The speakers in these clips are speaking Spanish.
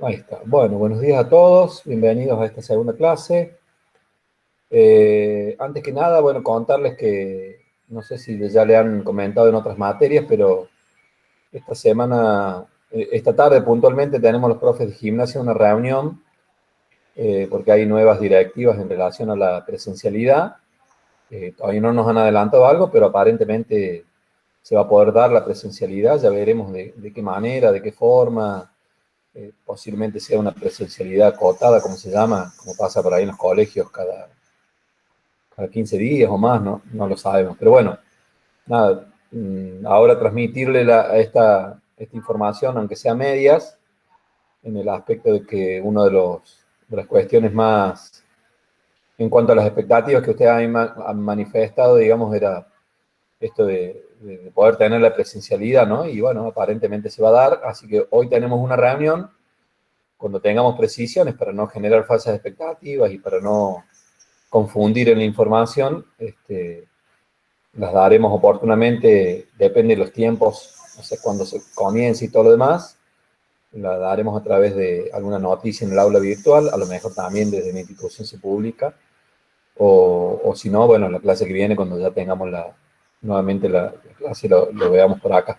Ahí está. Bueno, buenos días a todos. Bienvenidos a esta segunda clase. Antes que nada, bueno, contarles que no sé si ya le han comentado en otras materias, pero esta semana, esta tarde puntualmente tenemos los profes de gimnasia una reunión porque hay nuevas directivas en relación a la presencialidad. Todavía no nos han adelantado algo, pero aparentemente se va a poder dar la presencialidad. Ya veremos de qué manera, de qué forma. Posiblemente sea una presencialidad acotada, como se llama, como pasa por ahí en los colegios cada 15 días o más, ¿no? No lo sabemos. Pero bueno, nada, ahora transmitirle esta información, aunque sea medias, en el aspecto de que una de las cuestiones más, en cuanto a las expectativas que ustedes han manifestado, digamos, era esto de poder tener la presencialidad, ¿no? Y bueno, aparentemente se va a dar, así que hoy tenemos una reunión cuando tengamos precisiones para no generar falsas expectativas y para no confundir en la información, las daremos oportunamente, depende de los tiempos, no sé cuándo se comience y todo lo demás, la daremos a través de alguna noticia en el aula virtual, a lo mejor también desde mi institución se publica, o si no, bueno, la clase que viene, cuando ya tengamos nuevamente la clase, lo veamos por acá,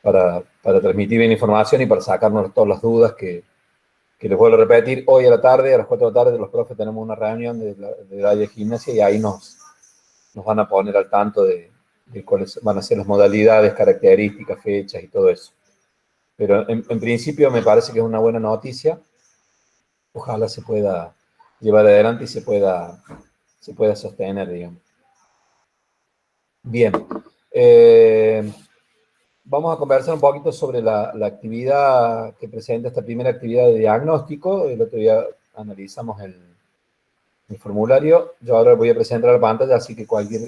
para transmitir bien información y para sacarnos todas las dudas que les vuelvo a repetir, hoy a la tarde, a las 4 de la tarde, los profes tenemos una reunión de área de gimnasia y ahí nos van a poner al tanto de cuáles van a ser las modalidades, características, fechas y todo eso. Pero en principio me parece que es una buena noticia. Ojalá se pueda llevar adelante y se pueda sostener, digamos. Bien. Vamos a conversar un poquito sobre la actividad que presenta esta primera actividad de diagnóstico. El otro día analizamos el formulario. Yo ahora voy a presentar la pantalla, así que cualquier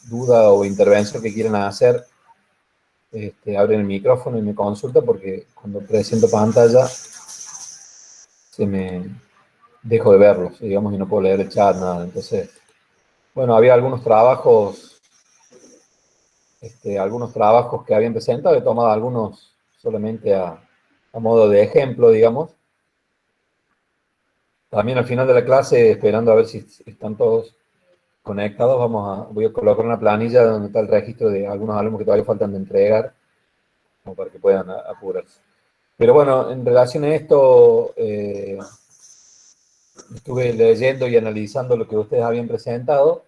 duda o intervención que quieran hacer, abren el micrófono y me consulta, porque cuando presento pantalla se me dejo de verlos, digamos, y no puedo leer el chat, nada. Entonces, bueno, había algunos trabajos que habían presentado, he tomado algunos solamente a modo de ejemplo, digamos. También al final de la clase, esperando a ver si están todos conectados, voy a colocar una planilla donde está el registro de algunos alumnos que todavía faltan de entregar, como para que puedan apurarse. Pero bueno, en relación a esto, estuve leyendo y analizando lo que ustedes habían presentado,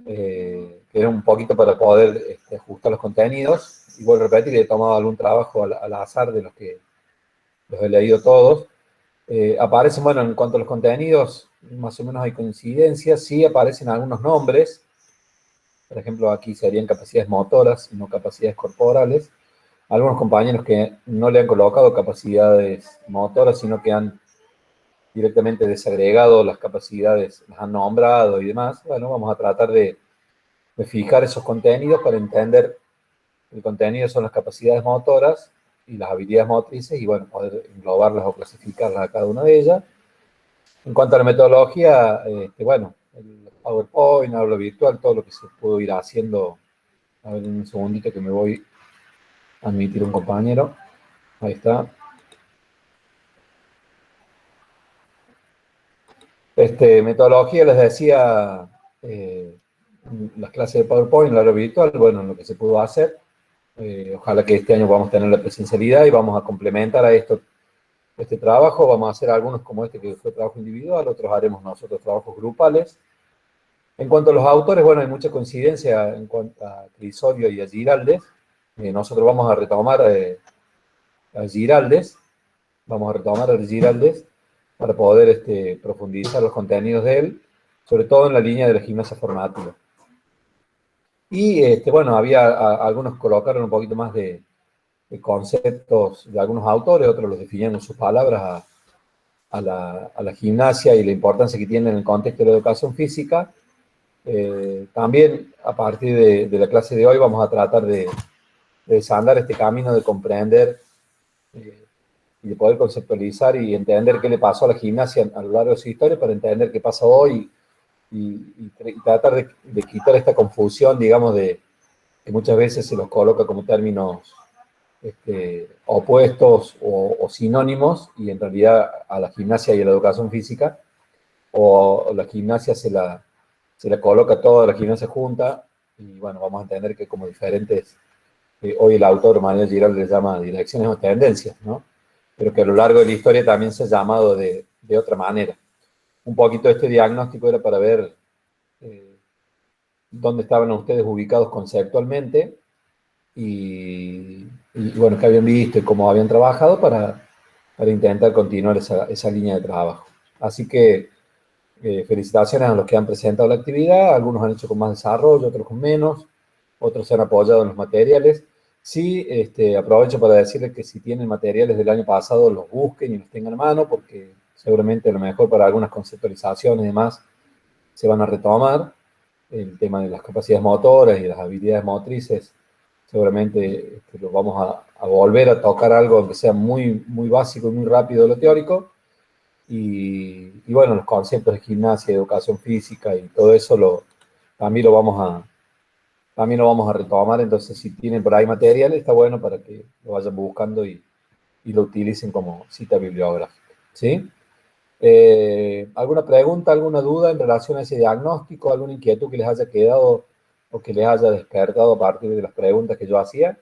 que era un poquito para poder ajustar los contenidos. Y vuelvo a repetir, he tomado algún trabajo al azar de los que los he leído todos. Aparecen, bueno, en cuanto a los contenidos, más o menos hay coincidencias, sí aparecen algunos nombres. Por ejemplo, aquí serían capacidades motoras, no capacidades corporales. Algunos compañeros que no le han colocado capacidades motoras, sino que han directamente desagregado las capacidades, las han nombrado y demás. Bueno, vamos a tratar de fijar esos contenidos para entender el contenido son las capacidades motoras y las habilidades motrices y, bueno, poder englobarlas o clasificarlas a cada una de ellas. En cuanto a la metodología, bueno, el PowerPoint, aula virtual, todo lo que se pudo ir haciendo. A ver, un segundito que me voy a admitir un compañero. Ahí está. Metodología, les decía, las clases de PowerPoint, la aula virtual, bueno, lo que se pudo hacer. Ojalá que este año podamos tener la presencialidad y vamos a complementar a este trabajo. Vamos a hacer algunos como este que fue trabajo individual, otros haremos nosotros trabajos grupales. En cuanto a los autores, bueno, hay mucha coincidencia en cuanto a Crisolio y a Giraldes. Nosotros vamos a retomar a Giraldes, para poder profundizar los contenidos de él, sobre todo en la línea de la gimnasia formativa. Y bueno, había algunos colocaron un poquito más de conceptos de algunos autores, otros los definían con sus palabras a la gimnasia y la importancia que tiene en el contexto de la educación física. También a partir de la clase de hoy vamos a tratar de desandar este camino de comprender y de poder conceptualizar y entender qué le pasó a la gimnasia a lo largo de su historia para entender qué pasa hoy y tratar de quitar esta confusión, digamos, que muchas veces se los coloca como términos opuestos o sinónimos, y en realidad a la gimnasia y a la educación física, o la gimnasia se la coloca toda la gimnasia junta, y bueno, vamos a entender que como diferentes, hoy el autor Manuel Girard le llama direcciones o tendencias, ¿no? Pero que a lo largo de la historia también se ha llamado de otra manera. Un poquito este diagnóstico era para ver eh, dónde estaban ustedes ubicados conceptualmente y bueno, qué habían visto y cómo habían trabajado para intentar continuar esa línea de trabajo. Así que felicitaciones a los que han presentado la actividad, algunos han hecho con más desarrollo, otros con menos, otros se han apoyado en los materiales. Sí, aprovecho para decirles que si tienen materiales del año pasado, los busquen y los tengan a mano, porque seguramente a lo mejor para algunas conceptualizaciones y demás se van a retomar. El tema de las capacidades motoras y las habilidades motrices, seguramente lo vamos a volver a tocar algo aunque sea muy, muy básico y muy rápido de lo teórico. Y bueno, los conceptos de gimnasia, educación física y todo eso también también lo vamos a retomar. Entonces, si tienen por ahí material, está bueno para que lo vayan buscando y lo utilicen como cita bibliográfica. ¿Sí? ¿Alguna pregunta, alguna duda en relación a ese diagnóstico, alguna inquietud que les haya quedado o que les haya despertado a partir de las preguntas que yo hacía?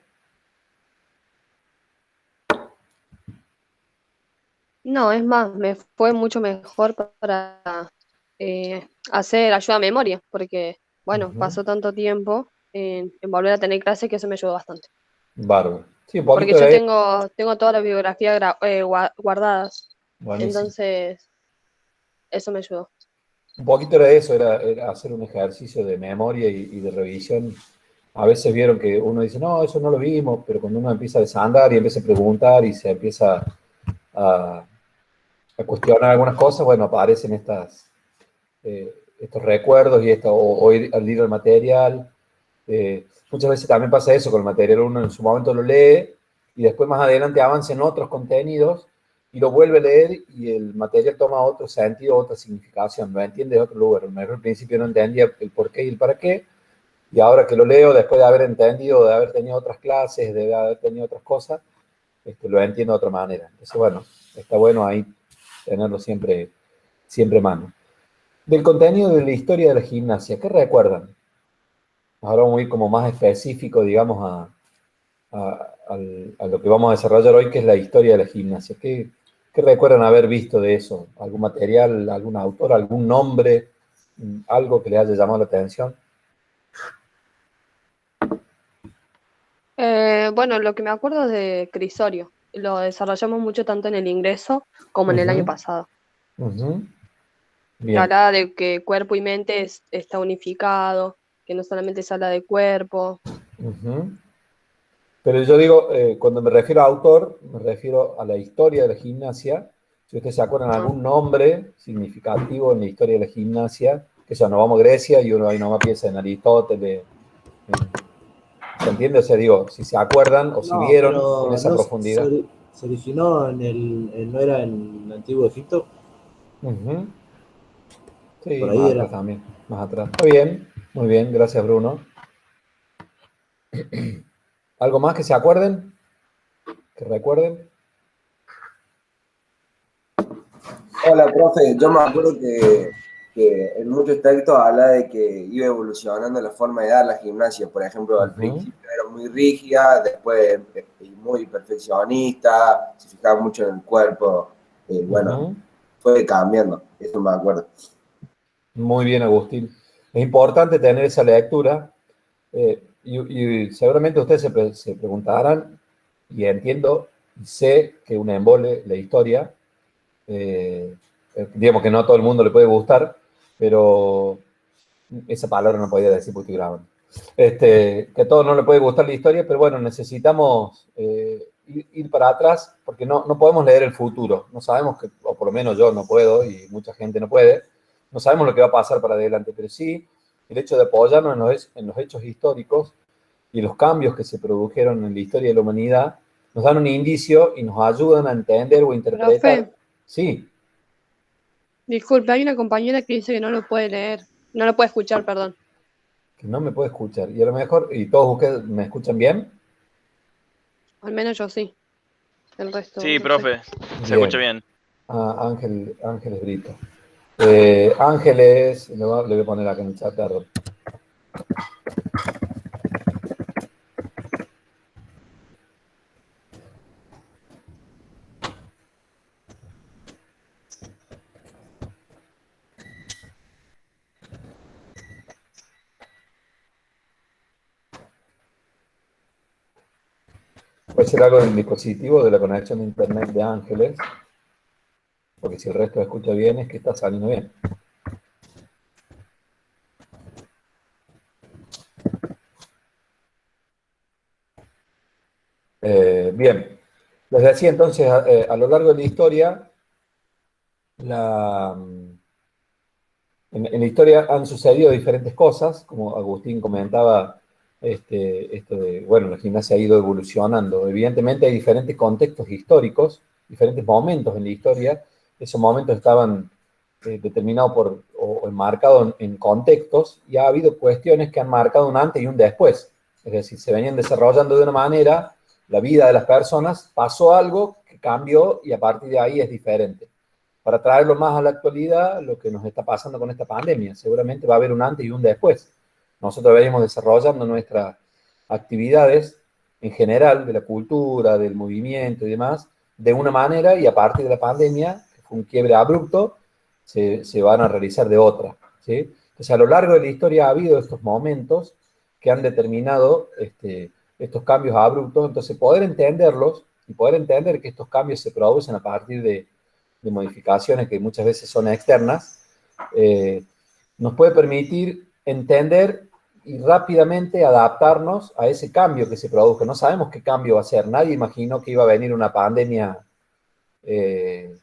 No, es más, me fue mucho mejor para hacer ayuda a memoria, porque, bueno, Ujú. pasó tanto tiempo en volver a tener clases que eso me ayudó bastante. Bárbaro. Sí, un Porque poquito yo de... tengo toda la bibliografía guardadas, Buenísimo. entonces eso me ayudó. Un poquito era eso, era hacer un ejercicio de memoria y de revisión. A veces vieron que uno dice, no, eso no lo vimos, pero cuando uno empieza a desandar y empieza a preguntar y se empieza a, a cuestionar algunas cosas, bueno, aparecen estos recuerdos y o ir al libro del material. Muchas veces también pasa eso con el material, uno en su momento lo lee y después más adelante avanza en otros contenidos y lo vuelve a leer y el material toma otro sentido, otra significación, lo entiende de otro lugar. A lo mejor al principio no entendía el por qué y el para qué, y ahora que lo leo, después de haber entendido, de haber tenido otras clases, de haber tenido otras cosas, lo entiendo de otra manera. Entonces, bueno, está bueno ahí tenerlo siempre a mano. Del contenido de la historia de la gimnasia, ¿qué recuerdan? Ahora vamos a ir como más específico, digamos, a lo que vamos a desarrollar hoy, que es la historia de la gimnasia. ¿Qué recuerdan haber visto de eso? ¿Algún material, algún autor, algún nombre, algo que les haya llamado la atención? Bueno, lo que me acuerdo es de Crisorio. Lo desarrollamos mucho tanto en el ingreso como en el año Ujú, pasado. ujú. Que Bien. hablaba de que cuerpo y mente está unificado, que no solamente se habla de cuerpo. Ujú. Pero yo digo, cuando me refiero a autor, me refiero a la historia de la gimnasia. Si ustedes se acuerdan Ah, algún nombre significativo en la historia de la gimnasia, que ya nos vamos a Grecia y uno ahí nomás piensa en Aristóteles, ¿se entiende? O sea, digo, si se acuerdan o si No, vieron con pero esa no profundidad. se originó no era en el Antiguo Egipto, Ujú. por Sí, ahí más atrás era. también, más atrás. Está bien, muy bien, gracias Bruno. ¿Algo más que se acuerden? ¿Que recuerden? Hola, profe. Yo me acuerdo que en muchos textos habla de que iba evolucionando la forma de dar la gimnasia. Por ejemplo, al Ujú, principio era muy rígida, después muy perfeccionista, se fijaba mucho en el cuerpo. Bueno, ujú. fue cambiando, eso me acuerdo. Muy bien, Agustín. Es importante tener esa lectura y seguramente ustedes se preguntarán, y entiendo, y sé que una embole la historia, eh, digamos que no a todo el mundo le puede gustar, pero esa palabra no podía decir porque estoy grabando. Que a todos no le puede gustar la historia, pero bueno, necesitamos ir para atrás porque no podemos leer el futuro. No sabemos que, o por lo menos yo no puedo y mucha gente no puede, no sabemos lo que va a pasar para adelante, pero sí el hecho de apoyarnos en los hechos históricos y los cambios que se produjeron en la historia de la humanidad nos dan un indicio y nos ayudan a entender o interpretar. profe, Sí, disculpe, hay una compañera que dice que no lo puede leer, no lo puede escuchar, perdón. que no me puede escuchar. Y a lo mejor, y todos ustedes me escuchan bien. Al menos yo sí. El resto, Sí, no sé. profe, se Bien. escucha bien. Ángeles Brito. Ángeles, le voy a poner acá en el chat, perdón. Puede ser algo del dispositivo, de la conexión de internet de Ángeles, porque si el resto escucha bien es que está saliendo bien. Bien, les decía entonces, a lo largo de la historia, en la historia han sucedido diferentes cosas, como Agustín comentaba, esto de, bueno, la gimnasia ha ido evolucionando. Evidentemente hay diferentes contextos históricos, diferentes momentos en la historia. Esos momentos estaban determinados o enmarcados en contextos, y ha habido cuestiones que han marcado un antes y un después. Es decir, se venían desarrollando de una manera, la vida de las personas, pasó algo que cambió y a partir de ahí es diferente. Para traerlo más a la actualidad, lo que nos está pasando con esta pandemia, seguramente va a haber un antes y un después. Nosotros venimos desarrollando nuestras actividades en general, de la cultura, del movimiento y demás, de una manera, y a partir de la pandemia, que fue un quiebre abrupto, se van a realizar de otra, ¿sí? Entonces, a lo largo de la historia ha habido estos momentos que han determinado estos cambios abruptos. Entonces, poder entenderlos y poder entender que estos cambios se producen a partir de modificaciones que muchas veces son externas, nos puede permitir entender y rápidamente adaptarnos a ese cambio que se produjo. No sabemos qué cambio va a ser. Nadie imaginó que iba a venir una pandemia que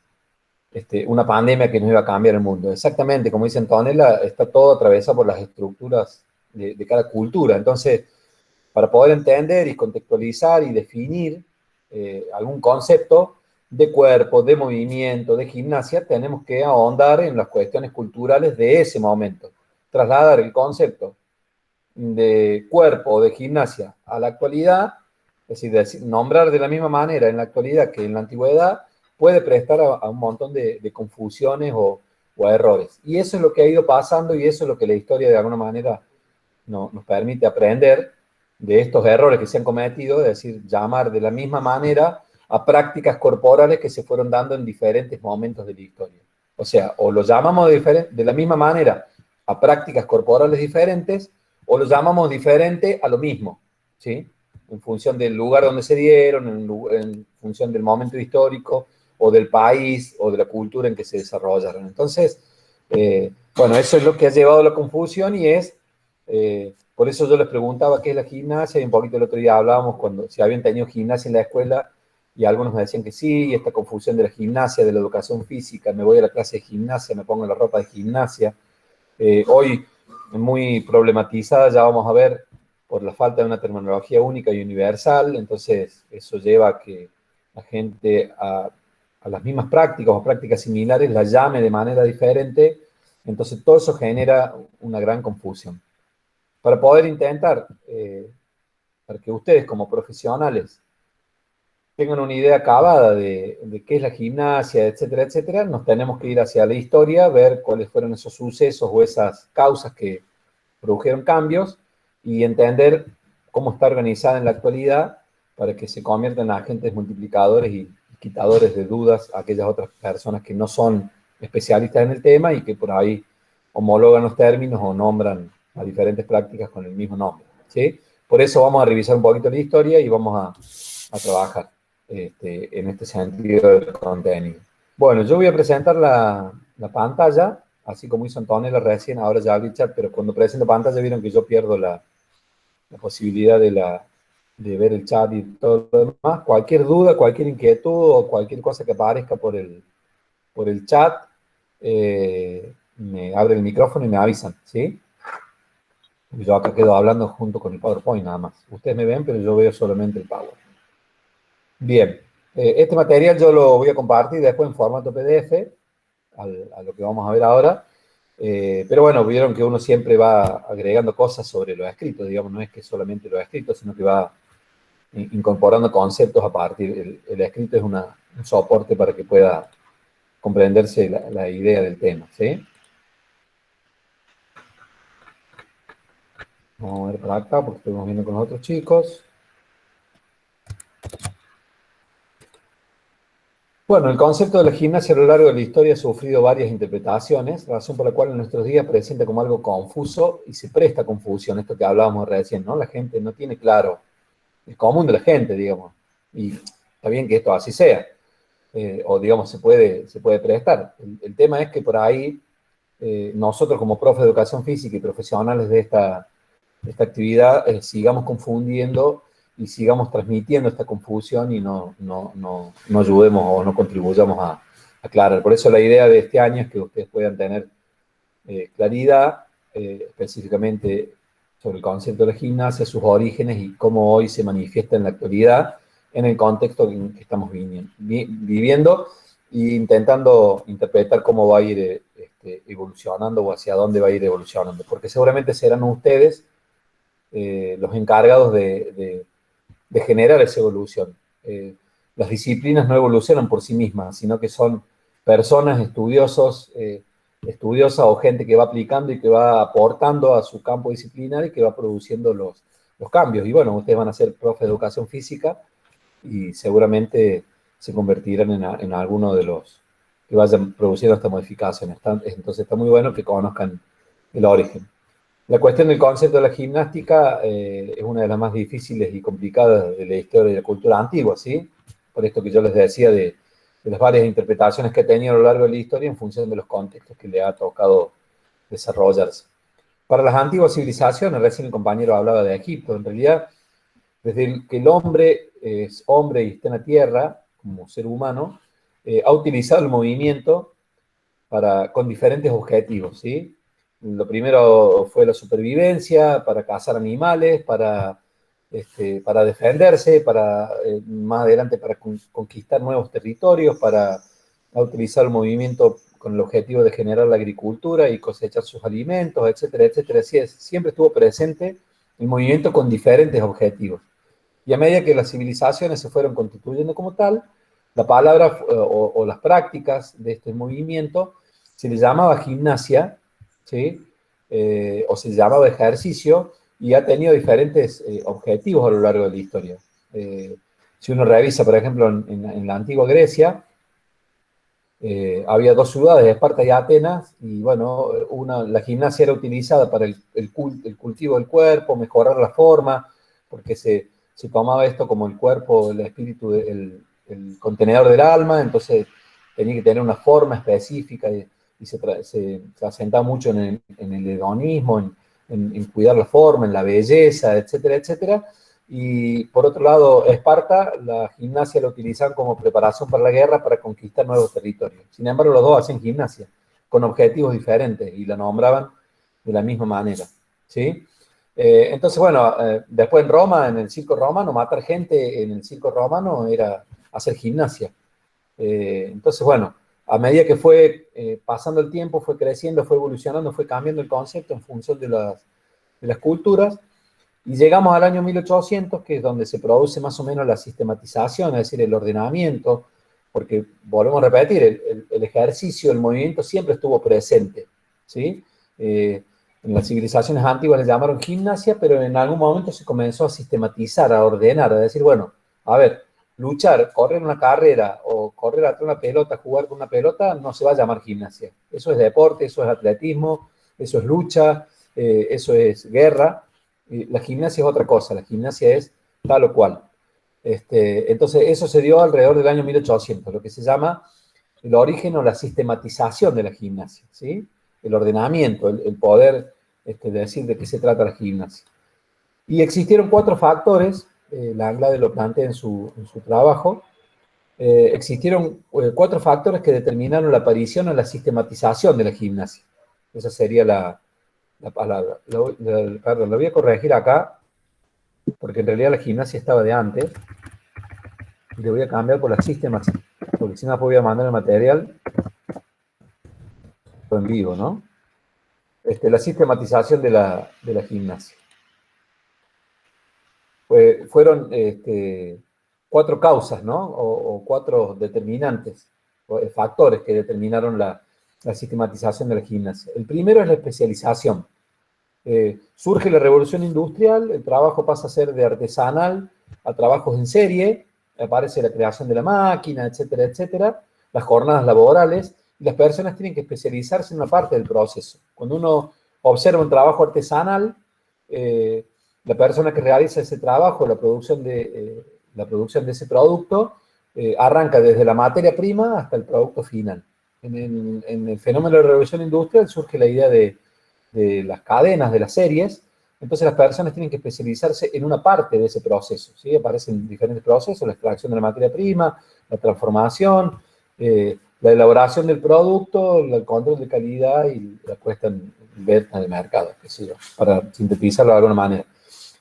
nos iba a cambiar el mundo. Exactamente, como dice Antonella, está todo atravesado por las estructuras de cada cultura. Entonces, para poder entender y contextualizar y definir algún concepto de cuerpo, de movimiento, de gimnasia, tenemos que ahondar en las cuestiones culturales de ese momento. Trasladar el concepto de cuerpo o de gimnasia a la actualidad, es decir, nombrar de la misma manera en la actualidad que en la antigüedad, puede prestar a un montón de confusiones o a errores. Y eso es lo que ha ido pasando, y eso es lo que la historia de alguna manera nos permite aprender de estos errores que se han cometido, es decir, llamar de la misma manera a prácticas corporales que se fueron dando en diferentes momentos de la historia. O sea, o lo llamamos de la misma manera a prácticas corporales diferentes, o lo llamamos diferente a lo mismo, ¿sí? En función del lugar donde se dieron, en función del momento histórico, o del país, o de la cultura en que se desarrollaron. Entonces, bueno, eso es lo que ha llevado a la confusión, y por eso yo les preguntaba qué es la gimnasia, y un poquito el otro día hablábamos cuando si habían tenido gimnasia en la escuela, y algunos me decían que sí, y esta confusión de la gimnasia, de la educación física, me voy a la clase de gimnasia, me pongo la ropa de gimnasia. Hoy muy problematizada, ya vamos a ver, por la falta de una terminología única y universal. Entonces eso lleva a que la gente a las mismas prácticas o prácticas similares las llame de manera diferente. Entonces todo eso genera una gran confusión. Para poder intentar, para que ustedes como profesionales tengan una idea acabada de qué es la gimnasia, etcétera, etcétera, nos tenemos que ir hacia la historia, ver cuáles fueron esos sucesos o esas causas que produjeron cambios, y entender cómo está organizada en la actualidad para que se conviertan en agentes multiplicadores y quitadores de dudas a aquellas otras personas que no son especialistas en el tema y que por ahí homologan los términos o nombran a diferentes prácticas con el mismo nombre, ¿sí? Por eso vamos a revisar un poquito la historia y vamos a trabajar en este sentido del contenido. Bueno, yo voy a presentar la pantalla, así como hizo Antonella recién. Ahora ya abrí chat, pero cuando presento pantalla vieron que yo pierdo la posibilidad de ver el chat y todo lo demás. Cualquier duda, cualquier inquietud o cualquier cosa que aparezca por el chat, me abre el micrófono y me avisan, ¿sí? Yo acá quedo hablando junto con el PowerPoint nada más. Ustedes me ven, pero yo veo solamente el Power. Bien, este material yo lo voy a compartir después en formato PDF, a lo que vamos a ver ahora. Pero bueno, vieron que uno siempre va agregando cosas sobre lo escrito, digamos, no es que solamente lo escrito, sino que va incorporando conceptos a partir. El escrito es un soporte para que pueda comprenderse la idea del tema, ¿sí? Vamos a ver para acá porque estamos viendo con los otros chicos. Bueno, el concepto de la gimnasia a lo largo de la historia ha sufrido varias interpretaciones, razón por la cual en nuestros días presenta como algo confuso y se presta a confusión, esto que hablábamos recién, ¿no? La gente no tiene claro, el común de la gente, digamos, y está bien que esto así sea, o digamos se puede prestar. El tema es que por ahí nosotros como profes de educación física y profesionales de esta actividad sigamos confundiendo y sigamos transmitiendo esta confusión y no ayudemos o no contribuyamos a aclarar. Por eso la idea de este año es que ustedes puedan tener claridad específicamente sobre el concepto de la gimnasia, sus orígenes y cómo hoy se manifiesta en la actualidad en el contexto en que estamos viviendo e intentando interpretar cómo va a ir evolucionando o hacia dónde va a ir evolucionando, porque seguramente serán ustedes los encargados de generar esa evolución. Las disciplinas no evolucionan por sí mismas, sino que son personas, estudiosos, estudiosas o gente que va aplicando y que va aportando a su campo disciplinario y que va produciendo los cambios. Y bueno, ustedes van a ser profes de educación física y seguramente se convertirán en alguno de los que vayan produciendo esta modificación. Entonces está muy bueno que conozcan el origen. La cuestión del concepto de la gimnástica es una de las más difíciles y complicadas de la historia de la cultura antigua, ¿sí? Por esto que yo les decía de las varias interpretaciones que ha tenido a lo largo de la historia en función de los contextos que le ha tocado desarrollarse. Para las antiguas civilizaciones, recién el compañero hablaba de Egipto, en realidad, desde que el hombre es hombre y está en la tierra, como ser humano, ha utilizado el movimiento con diferentes objetivos, ¿sí? Lo primero fue la supervivencia, para cazar animales, para defenderse, más adelante para conquistar nuevos territorios, para utilizar el movimiento con el objetivo de generar la agricultura y cosechar sus alimentos, etcétera, etcétera. Así es, siempre estuvo presente el movimiento con diferentes objetivos. Y a medida que las civilizaciones se fueron constituyendo como tal, la palabra o las prácticas de este movimiento se le llamaba gimnasia, ¿sí? O se llamaba ejercicio, y ha tenido diferentes objetivos a lo largo de la historia. Si uno revisa, por ejemplo, en la antigua Grecia, había dos ciudades, Esparta y Atenas, y bueno, la gimnasia era utilizada para el cultivo del cuerpo, mejorar la forma, porque se tomaba esto como el cuerpo, el espíritu, el contenedor del alma, entonces tenía que tener una forma específica y se asentaba mucho en el hedonismo, en cuidar la forma, en la belleza, etcétera, etcétera. Y por otro lado, Esparta, la gimnasia la utilizaban como preparación para la guerra, para conquistar nuevos territorios. Sin embargo, los dos hacían gimnasia, con objetivos diferentes, y la nombraban de la misma manera, ¿sí? Entonces, bueno, después en Roma, en el circo romano, matar gente en el circo romano era hacer gimnasia. Entonces, bueno, a medida que fue pasando el tiempo, fue creciendo, fue evolucionando, fue cambiando el concepto en función de las culturas, y llegamos al año 1800, que es donde se produce más o menos la sistematización, es decir, el ordenamiento, porque, volvemos a repetir, el ejercicio, el movimiento siempre estuvo presente, ¿sí? En las civilizaciones antiguas le llamaron gimnasia, pero en algún momento se comenzó a sistematizar, a ordenar, a decir, bueno, a ver, luchar, correr una carrera o correr atrás de una pelota, jugar con una pelota, no se va a llamar gimnasia. Eso es deporte, eso es atletismo, eso es lucha, eso es guerra. La gimnasia es otra cosa, la gimnasia es tal o cual. Entonces, eso se dio alrededor del año 1800, lo que se llama el origen o la sistematización de la gimnasia, ¿sí? El ordenamiento, el poder decir de qué se trata la gimnasia. Y existieron 4 factores, la Anglade lo plantea en su trabajo. Existieron 4 factores que determinaron la aparición o la sistematización de la gimnasia. Esa sería la palabra. Perdón, lo voy a corregir acá, porque en realidad la gimnasia estaba de antes. Y le voy a cambiar por la sistematización, porque si no voy a mandar el material en vivo, ¿no? La sistematización de la gimnasia. Pues fueron 4 causas, ¿no? O 4 determinantes, o factores que determinaron la sistematización de la gimnasia. El primero es la especialización. Surge la revolución industrial, el trabajo pasa a ser de artesanal a trabajos en serie, aparece la creación de la máquina, etcétera, etcétera, las jornadas laborales, y las personas tienen que especializarse en una parte del proceso. Cuando uno observa un trabajo artesanal, la persona que realiza ese trabajo, la producción de ese producto, arranca desde la materia prima hasta el producto final. En el fenómeno de la revolución industrial surge la idea de las cadenas, de las series. Entonces las personas tienen que especializarse en una parte de ese proceso, ¿sí? Aparecen diferentes procesos: la extracción de la materia prima, la transformación, la elaboración del producto, el control de calidad y la puesta en venta en el mercado, qué sé yo, para sintetizarlo de alguna manera.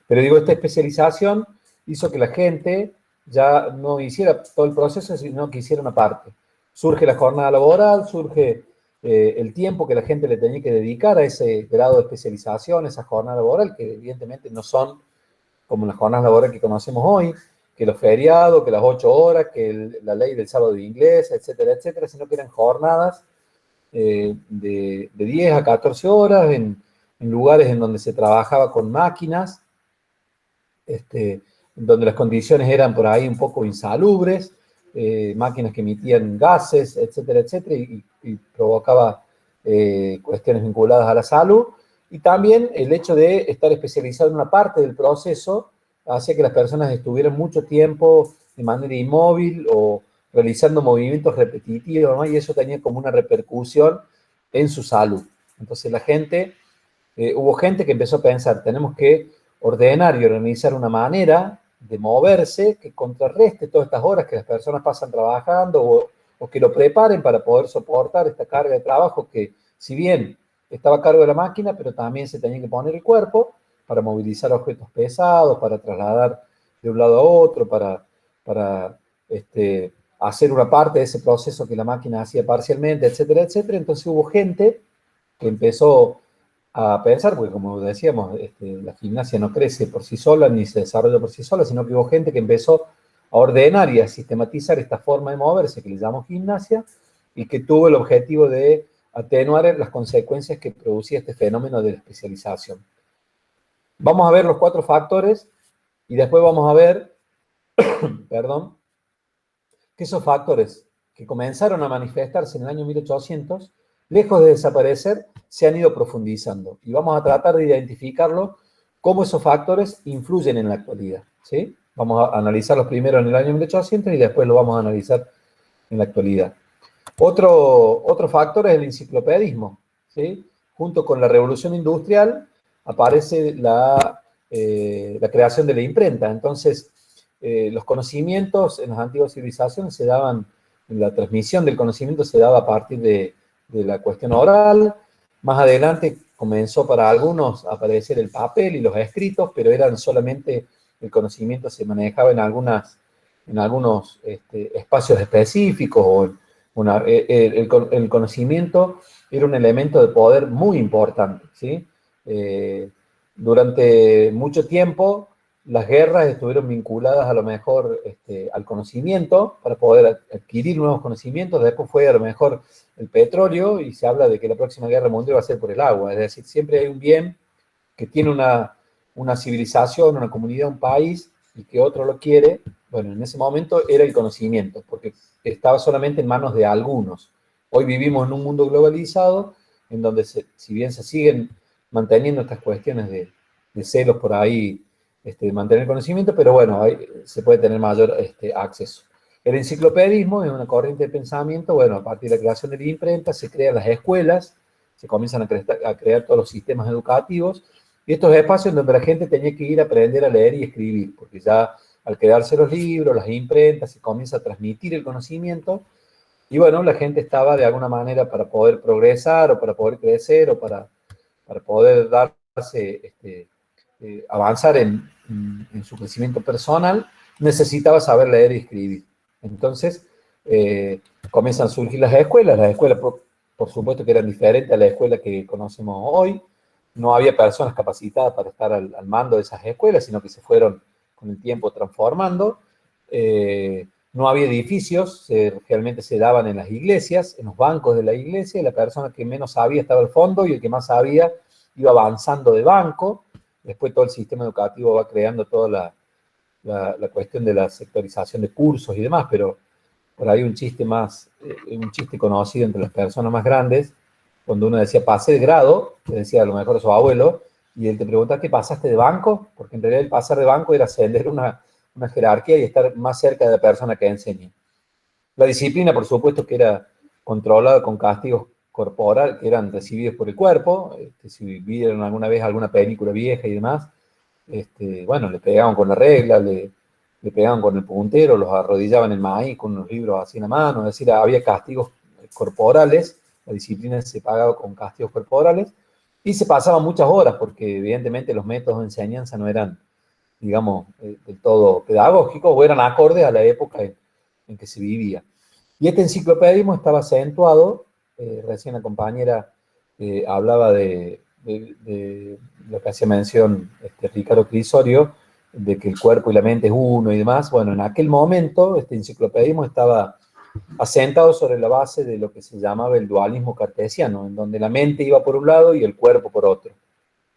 Pero digo, esta especialización hizo que la gente ya no hiciera todo el proceso, sino que hiciera una parte. Surge la jornada laboral, surge el tiempo que la gente le tenía que dedicar a ese grado de especialización, esa jornada laboral, que evidentemente no son como las jornadas laborales que conocemos hoy, que los feriados, que las 8 horas, que la ley del sábado de inglés, etcétera, etcétera, sino que eran jornadas de 10 a 14 horas en lugares en donde se trabajaba con máquinas, donde las condiciones eran por ahí un poco insalubres, máquinas que emitían gases, etcétera, etcétera, y provocaba cuestiones vinculadas a la salud. Y también el hecho de estar especializado en una parte del proceso hacía que las personas estuvieran mucho tiempo de manera inmóvil o realizando movimientos repetitivos, ¿no? Y eso tenía como una repercusión en su salud. Entonces hubo gente que empezó a pensar, tenemos que ordenar y organizar una manera de moverse que contrarreste todas estas horas que las personas pasan trabajando o que lo preparen para poder soportar esta carga de trabajo que, si bien estaba a cargo de la máquina, pero también se tenía que poner el cuerpo para movilizar objetos pesados, para trasladar de un lado a otro, para hacer una parte de ese proceso que la máquina hacía parcialmente, etcétera, etcétera. Entonces hubo gente que empezó a pensar, porque como decíamos, la gimnasia no crece por sí sola ni se desarrolla por sí sola, sino que hubo gente que empezó a ordenar y a sistematizar esta forma de moverse que le llamamos gimnasia y que tuvo el objetivo de atenuar las consecuencias que producía este fenómeno de la especialización. Vamos a ver los 4 factores y después vamos a ver, perdón, que esos factores que comenzaron a manifestarse en el año 1800, lejos de desaparecer, se han ido profundizando. Y vamos a tratar de identificarlo, cómo esos factores influyen en la actualidad, ¿sí? Vamos a analizarlos primero en el año 1800 y después lo vamos a analizar en la actualidad. Otro factor es el enciclopedismo, ¿sí? Junto con la revolución industrial aparece la creación de la imprenta. Entonces, los conocimientos en las antiguas civilizaciones se daban, la transmisión del conocimiento se daba a partir de la cuestión oral. Más adelante comenzó para algunos a aparecer el papel y los escritos, pero eran solamente, el conocimiento se manejaba en algunos espacios específicos, o el conocimiento era un elemento de poder muy importante, ¿sí? Durante mucho tiempo las guerras estuvieron vinculadas a lo mejor al conocimiento, para poder adquirir nuevos conocimientos. Después fue a lo mejor el petróleo, y se habla de que la próxima guerra mundial va a ser por el agua. Es decir, siempre hay un bien que tiene una civilización, una comunidad, un país, y que otro lo quiere. Bueno, en ese momento era el conocimiento, porque estaba solamente en manos de algunos. Hoy vivimos en un mundo globalizado, en donde si bien se siguen manteniendo estas cuestiones de celos por ahí, de mantener conocimiento, pero bueno, se puede tener mayor acceso. El enciclopedismo es una corriente de pensamiento. Bueno, a partir de la creación de la imprenta se crean las escuelas, se comienzan a crear todos los sistemas educativos, y estos espacios en donde la gente tenía que ir a aprender a leer y escribir, porque ya al quedarse los libros, las imprentas, se comienza a transmitir el conocimiento, y bueno, la gente estaba de alguna manera, para poder progresar, o para poder crecer, o para poder darse, avanzar en su crecimiento personal, necesitaba saber leer y escribir. Entonces, comienzan a surgir las escuelas por supuesto que eran diferentes a la escuela que conocemos hoy. No había personas capacitadas para estar al mando de esas escuelas, sino que se fueron con el tiempo transformando. No había edificios, realmente se daban en las iglesias, en los bancos de la iglesia, y la persona que menos sabía estaba al fondo y el que más sabía iba avanzando de banco. Después todo el sistema educativo va creando toda la cuestión de la sectorización de cursos y demás, pero por ahí un chiste conocido entre las personas más grandes, cuando uno decía pasé de grado, que decía a lo mejor a su abuelo, y él te pregunta, ¿qué pasaste de banco? Porque en realidad el pasar de banco era ascender una jerarquía y estar más cerca de la persona que enseña. La disciplina, por supuesto, que era controlada con castigos corporales que eran recibidos por el cuerpo. Si vieron alguna vez alguna película vieja y demás, bueno, le pegaban con la regla, le pegaban con el puntero, los arrodillaban en el maíz con unos libros así en la mano, es decir, había castigos corporales, la disciplina se pagaba con castigos corporales, y se pasaban muchas horas, porque evidentemente los métodos de enseñanza no eran, digamos, del todo pedagógicos, o eran acordes a la época en que se vivía. Y este enciclopedismo estaba acentuado, recién la compañera hablaba de lo que hacía mención Ricardo Crisorio, de que el cuerpo y la mente es uno y demás. Bueno, en aquel momento este enciclopedismo estaba asentado sobre la base de lo que se llamaba el dualismo cartesiano, en donde la mente iba por un lado y el cuerpo por otro.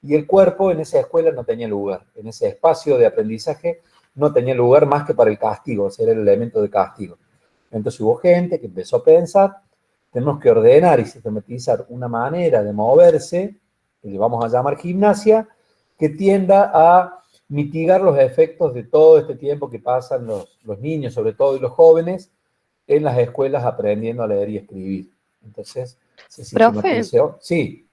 Y el cuerpo en esa escuela no tenía lugar, en ese espacio de aprendizaje no tenía lugar más que para el castigo, o sea, era el elemento de castigo. Entonces hubo gente que empezó a pensar, tenemos que ordenar y sistematizar una manera de moverse, que le vamos a llamar gimnasia, que tienda a mitigar los efectos de todo este tiempo que pasan los niños, sobre todo, y los jóvenes, en las escuelas aprendiendo a leer y escribir. Entonces, se Profe, sistematizó. Sí,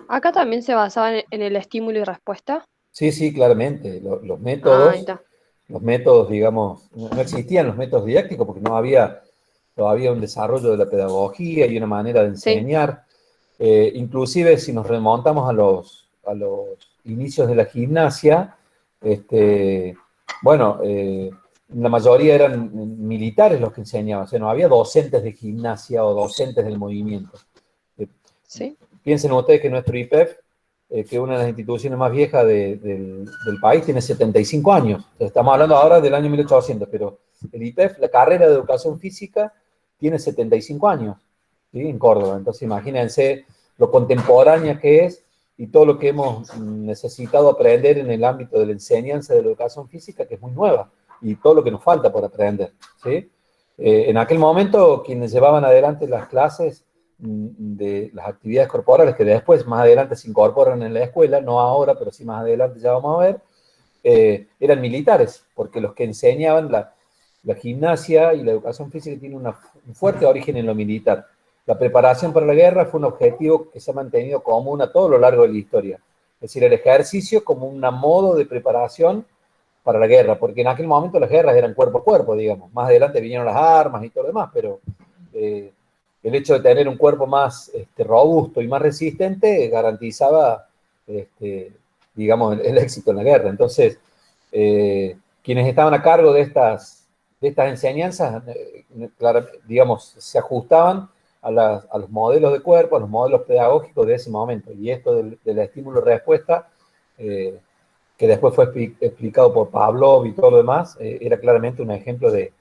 acá también se basaba en el estímulo y respuesta. sí, claramente. Ah, ahí está. Los métodos, digamos, no existían los métodos didácticos porque no había todavía un desarrollo de la pedagogía y una manera de Sí, enseñar. Inclusive si nos remontamos a los inicios de la gimnasia, bueno, la mayoría eran militares los que enseñaban, o sea, no había docentes de gimnasia o docentes del movimiento. Eh, sí. Piensen ustedes que nuestro IPEF, que es una de las instituciones más viejas del país, tiene 75 años. O sea, estamos hablando ahora del año 1800, pero el IPEF, la carrera de educación física, tiene 75 años, ¿sí? En Córdoba. Entonces imagínense lo contemporánea que es y todo lo que hemos necesitado aprender en el ámbito de la enseñanza de la educación física, que es muy nueva, y todo lo que nos falta por aprender, ¿sí? En aquel momento, quienes llevaban adelante las clases de las actividades corporales, que después, más adelante, se incorporan en la escuela, no ahora, pero sí más adelante ya vamos a ver, eran militares, porque los que enseñaban la gimnasia y la educación física tienen un fuerte origen en lo militar. La preparación para la guerra fue un objetivo que se ha mantenido común a todo lo largo de la historia. Es decir, el ejercicio como un modo de preparación para la guerra, porque en aquel momento las guerras eran cuerpo a cuerpo, digamos. Más adelante vinieron las armas y todo lo demás, pero el hecho de tener un cuerpo más robusto y más resistente garantizaba, digamos, el éxito en la guerra. Entonces, quienes estaban a cargo de estas enseñanzas, digamos, se ajustaban a los modelos de cuerpo, a los modelos pedagógicos de ese momento. Y esto del estímulo-respuesta, que después fue explicado por Pavlov y todo lo demás, era claramente un ejemplo de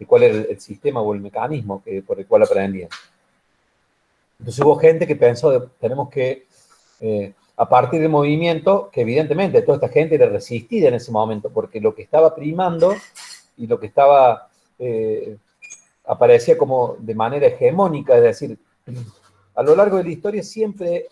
cuál era el sistema o el mecanismo por el cual aprendían. Entonces hubo gente que pensó, tenemos que, a partir del movimiento, que evidentemente toda esta gente era resistida en ese momento, porque lo que estaba primando y lo que estaba, aparecía como de manera hegemónica, es decir, a lo largo de la historia siempre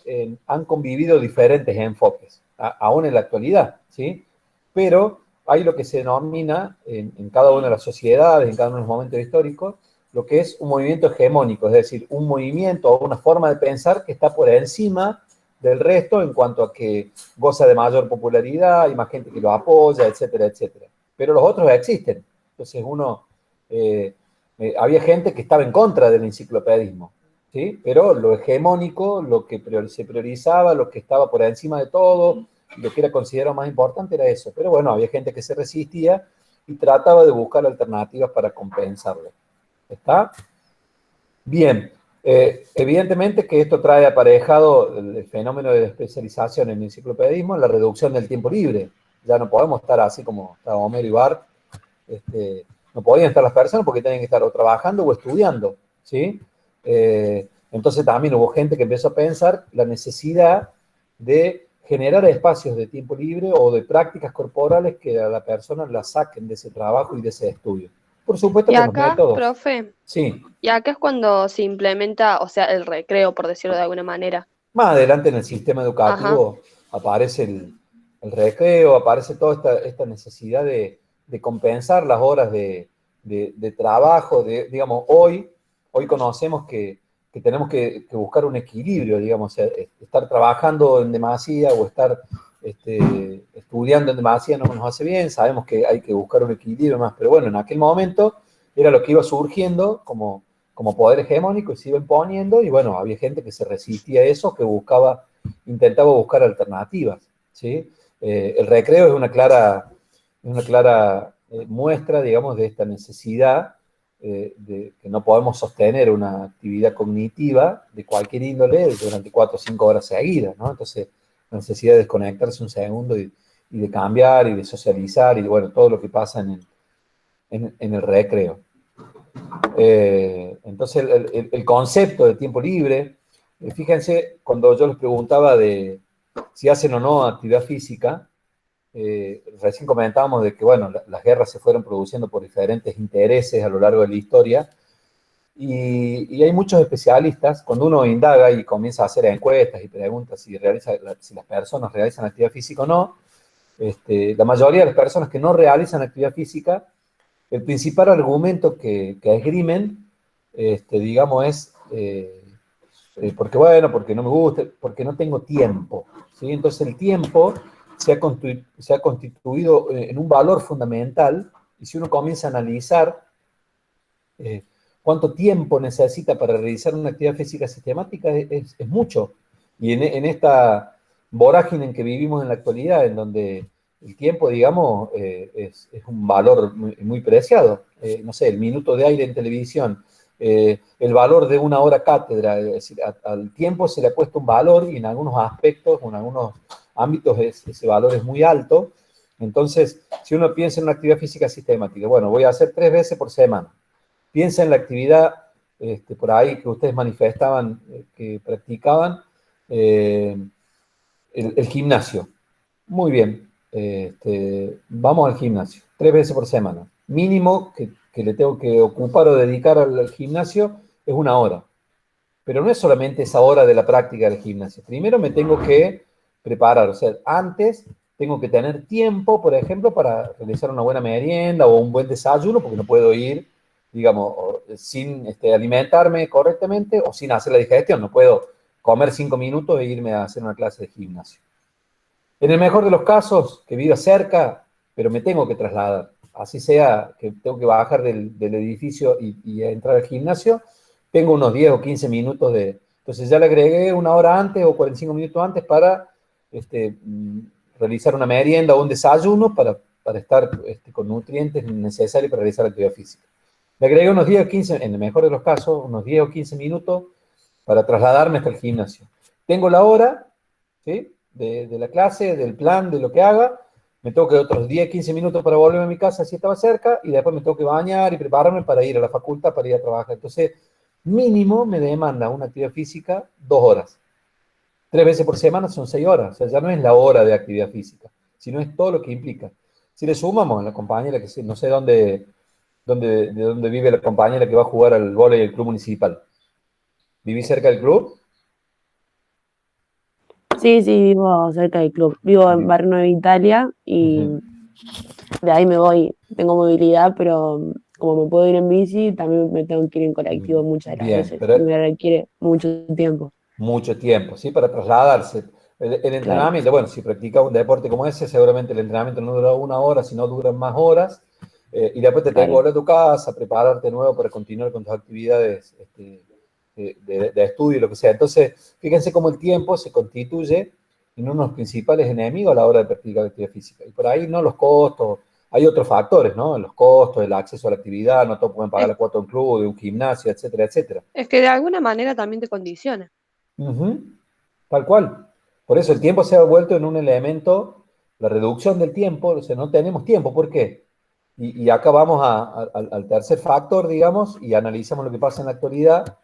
han convivido diferentes enfoques, aún en la actualidad, ¿sí? Pero hay lo que se denomina en cada una de las sociedades, en cada uno de los momentos históricos, lo que es un movimiento hegemónico, es decir, un movimiento o una forma de pensar que está por encima del resto en cuanto a que goza de mayor popularidad, hay más gente que lo apoya, etcétera, etcétera. Pero los otros existen. Entonces había gente que estaba en contra del enciclopedismo, ¿sí? Pero lo hegemónico, lo que se priorizaba, lo que estaba por encima de todo, lo que era considerado más importante era eso. Pero bueno, había gente que se resistía y trataba de buscar alternativas para compensarlo. ¿Está? Bien. Evidentemente que esto trae aparejado el fenómeno de especialización en el enciclopedismo, la reducción del tiempo libre. ya no podemos estar así como está Homero y Bart, no podían estar las personas porque tenían que estar o trabajando o estudiando, ¿sí? Entonces también hubo gente que empezó a pensar la necesidad de generar espacios de tiempo libre o de prácticas corporales que a la persona la saquen de ese trabajo y de ese estudio. Por supuesto Y con los acá, métodos. profe, Sí, y acá es cuando se implementa, o sea, el recreo, por decirlo de alguna manera. más adelante en el sistema Ajá. educativo aparece el recreo, aparece toda esta necesidad de compensar las horas de trabajo. Digamos, hoy conocemos que tenemos que buscar un equilibrio, digamos, estar trabajando en demasía o estar estudiando en demasía no nos hace bien, sabemos que hay que buscar un equilibrio más, pero bueno, en aquel momento era lo que iba surgiendo como poder hegemónico y se iba imponiendo, y bueno, había gente que se resistía a eso, que intentaba buscar alternativas, ¿sí? El recreo es una clara muestra, digamos, de esta necesidad de que no podemos sostener una actividad cognitiva de cualquier índole durante 4 o 5 horas seguidas, ¿no? Entonces, la necesidad de desconectarse un segundo y de cambiar y de socializar y, bueno, todo lo que pasa en el recreo. Entonces, el concepto de tiempo libre, fíjense, cuando yo les preguntaba de si hacen o no actividad física, recién comentábamos de que, bueno, las guerras se fueron produciendo por diferentes intereses a lo largo de la historia, y hay muchos especialistas, cuando uno indaga y comienza a hacer encuestas y pregunta si las personas realizan actividad física o no, la mayoría de las personas que no realizan actividad física, el principal argumento que esgrimen, digamos, es porque bueno, porque no me gusta, porque no tengo tiempo, ¿sí? Entonces el tiempo se ha constituido en un valor fundamental, y si uno comienza a analizar eh, cuánto tiempo necesita para realizar una actividad física sistemática, es mucho. Y en esta vorágine en que vivimos en la actualidad, en donde el tiempo, digamos, es un valor muy preciado. No sé, el minuto de aire en televisión, el valor de una hora cátedra, es decir, al tiempo se le ha puesto un valor, y en algunos aspectos, en algunos ámbitos ese valor es muy alto. Entonces, si uno piensa en una actividad física sistemática, bueno, voy a hacer 3 veces por semana. Piensa en la actividad por ahí que ustedes manifestaban, que practicaban, eh, el gimnasio. Muy bien, vamos al gimnasio, 3 veces por semana. Mínimo que le tengo que ocupar o dedicar al gimnasio es 1 hora. Pero no es solamente esa hora de la práctica del gimnasio. Primero me tengo que preparar, o sea, antes tengo que tener tiempo, por ejemplo, para realizar una buena merienda o un buen desayuno, porque no puedo ir, digamos, sin alimentarme correctamente o sin hacer la digestión. No puedo comer 5 minutos e irme a hacer una clase de gimnasio. En el mejor de los casos, que viva cerca, pero me tengo que trasladar. Así sea que tengo que bajar del edificio y entrar al gimnasio, tengo unos 10 o 15 minutos de... Entonces ya le agregué 1 hora antes o 45 minutos antes para realizar una merienda o un desayuno para estar con nutrientes necesarios para realizar la actividad física. Le agregué unos 10 o 15, en el mejor de los casos, unos 10 o 15 minutos para trasladarme hasta el gimnasio. Tengo la hora, ¿sí? De la clase, del plan, de lo que haga. Me tengo que otros 10, 15 minutos para volverme a mi casa si estaba cerca, y después me tengo que bañar y prepararme para ir a la facultad, para ir a trabajar. Entonces, mínimo me demanda una actividad física 2 horas. 3 veces por semana son 6 horas. O sea, ya no es la hora de actividad física, sino es todo lo que implica. Si le sumamos a la compañera, que no sé de dónde vive la compañera que va a jugar al vóley del club municipal. ¿Vivís cerca del club? Sí, sí, vivo cerca del club. Vivo en Barrio Nueva Italia y Uh-huh. de ahí me voy. Tengo movilidad, pero como me puedo ir en bici, también me tengo que ir en colectivo muchas de las Bien, veces y pero me requiere mucho tiempo. mucho tiempo, ¿sí? Para trasladarse. El Claro, entrenamiento, bueno, si practica un deporte como ese, seguramente el entrenamiento no dura 1 hora, sino duran más horas, y después te tenés que claro. volver a tu casa, prepararte de nuevo para continuar con tus actividades de estudio y lo que sea. Entonces, fíjense cómo el tiempo se constituye en uno de los principales enemigos a la hora de practicar actividad física. Y por ahí no los costos, hay otros factores, ¿no? Los costos, el acceso a la actividad, no todos pueden pagar Es, la cuota de un club, de un gimnasio, etcétera, etcétera. es que de alguna manera también te condiciona. Ujú. Tal cual. Por eso el tiempo se ha vuelto en un elemento la reducción del tiempo, o sea, no tenemos tiempo, ¿por qué? Y acá vamos al tercer factor, digamos, y analizamos lo que pasa en la actualidad,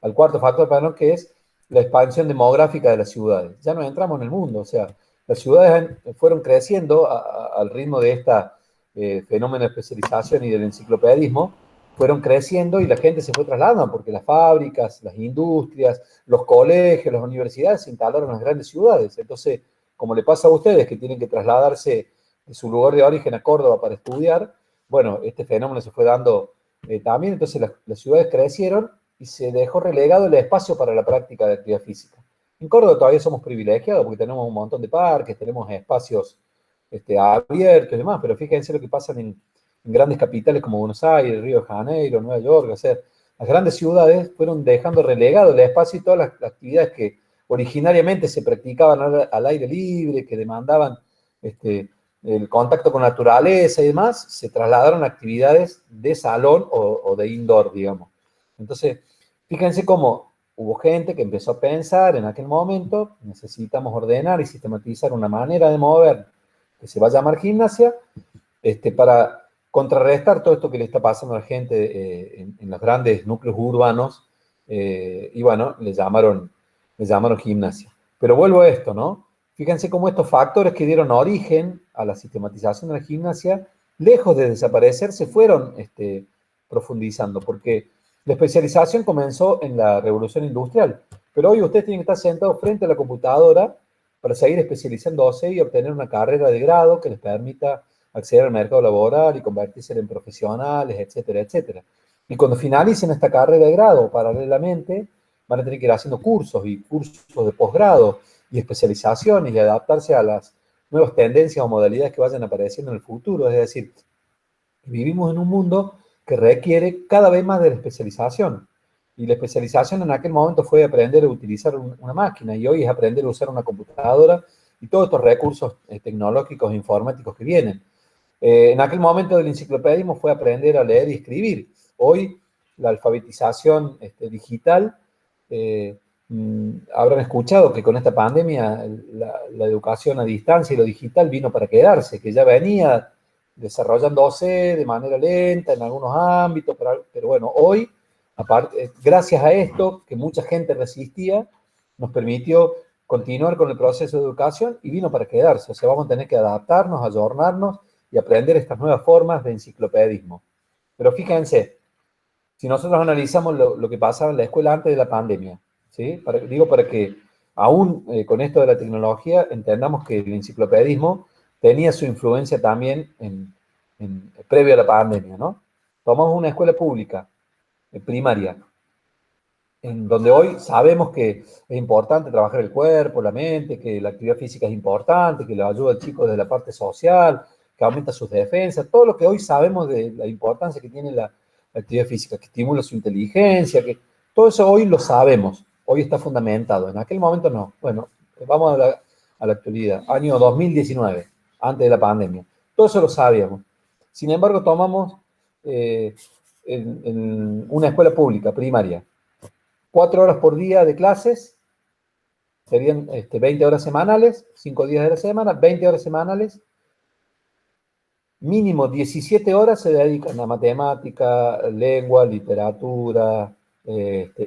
al cuarto factor, perdón, que es la expansión demográfica de las ciudades. Ya no entramos en el mundo, o sea, las ciudades fueron creciendo al ritmo de este fenómeno de especialización y del enciclopedismo, fueron creciendo y la gente se fue trasladando, porque las fábricas, las industrias, los colegios, las universidades se instalaron en las grandes ciudades. Entonces, como le pasa a ustedes que tienen que trasladarse de su lugar de origen a Córdoba para estudiar, bueno, este fenómeno se fue dando también, entonces las ciudades crecieron y se dejó relegado el espacio para la práctica de actividad física. En Córdoba todavía somos privilegiados porque tenemos un montón de parques, tenemos espacios abiertos y demás, pero fíjense lo que pasa en grandes capitales como Buenos Aires, Río de Janeiro, Nueva York, o sea, las grandes ciudades fueron dejando relegado el espacio y todas las actividades que originariamente se practicaban al aire libre, que demandaban el contacto con la naturaleza y demás, se trasladaron a actividades de salón o de indoor, digamos. Entonces, fíjense cómo hubo gente que empezó a pensar en aquel momento, necesitamos ordenar y sistematizar una manera de mover que se va a llamar gimnasia, para contrarrestar todo esto que le está pasando a la gente en los grandes núcleos urbanos, y bueno, le llamaron gimnasia. Pero vuelvo a esto, ¿no? Fíjense cómo estos factores que dieron origen a la sistematización de la gimnasia, lejos de desaparecer, se fueron profundizando, porque la especialización comenzó en la revolución industrial, pero hoy ustedes tienen que estar sentados frente a la computadora para seguir especializándose y obtener una carrera de grado que les permita acceder al mercado laboral y convertirse en profesionales, etcétera, etcétera. Y cuando finalicen esta carrera de grado, paralelamente, van a tener que ir haciendo cursos y cursos de posgrado y especializaciones y adaptarse a las nuevas tendencias o modalidades que vayan apareciendo en el futuro. Es decir, vivimos en un mundo que requiere cada vez más de la especialización. Y la especialización en aquel momento fue aprender a utilizar una máquina y hoy es aprender a usar una computadora y todos estos recursos tecnológicos e informáticos que vienen. En aquel momento del enciclopedismo fue aprender a leer y escribir. Hoy la alfabetización digital, habrán escuchado que con esta pandemia la educación a distancia y lo digital vino para quedarse, que ya venía desarrollándose de manera lenta en algunos ámbitos, pero bueno, hoy, aparte, gracias a esto, que mucha gente resistía, nos permitió continuar con el proceso de educación y vino para quedarse. O sea, vamos a tener que adaptarnos, ayornarnos y aprender estas nuevas formas de enciclopedismo. Pero fíjense, si nosotros analizamos lo que pasaba en la escuela antes de la pandemia, ¿sí? Para que aún con esto de la tecnología entendamos que el enciclopedismo tenía su influencia también previo a la pandemia, ¿no? Tomamos una escuela pública, primaria, en donde hoy sabemos que es importante trabajar el cuerpo, la mente, que la actividad física es importante, que le ayuda al chico desde la parte social, que aumenta sus defensas, todo lo que hoy sabemos de la importancia que tiene la actividad física, que estimula su inteligencia, que todo eso hoy lo sabemos, hoy está fundamentado, en aquel momento no. Bueno, vamos a la actualidad, año 2019, antes de la pandemia, todo eso lo sabíamos. Sin embargo, tomamos en una escuela pública, primaria, 4 horas por día de clases, serían 20 horas semanales, 5 días de la semana, 20 horas semanales, mínimo 17 horas se dedican a matemática, lengua, literatura,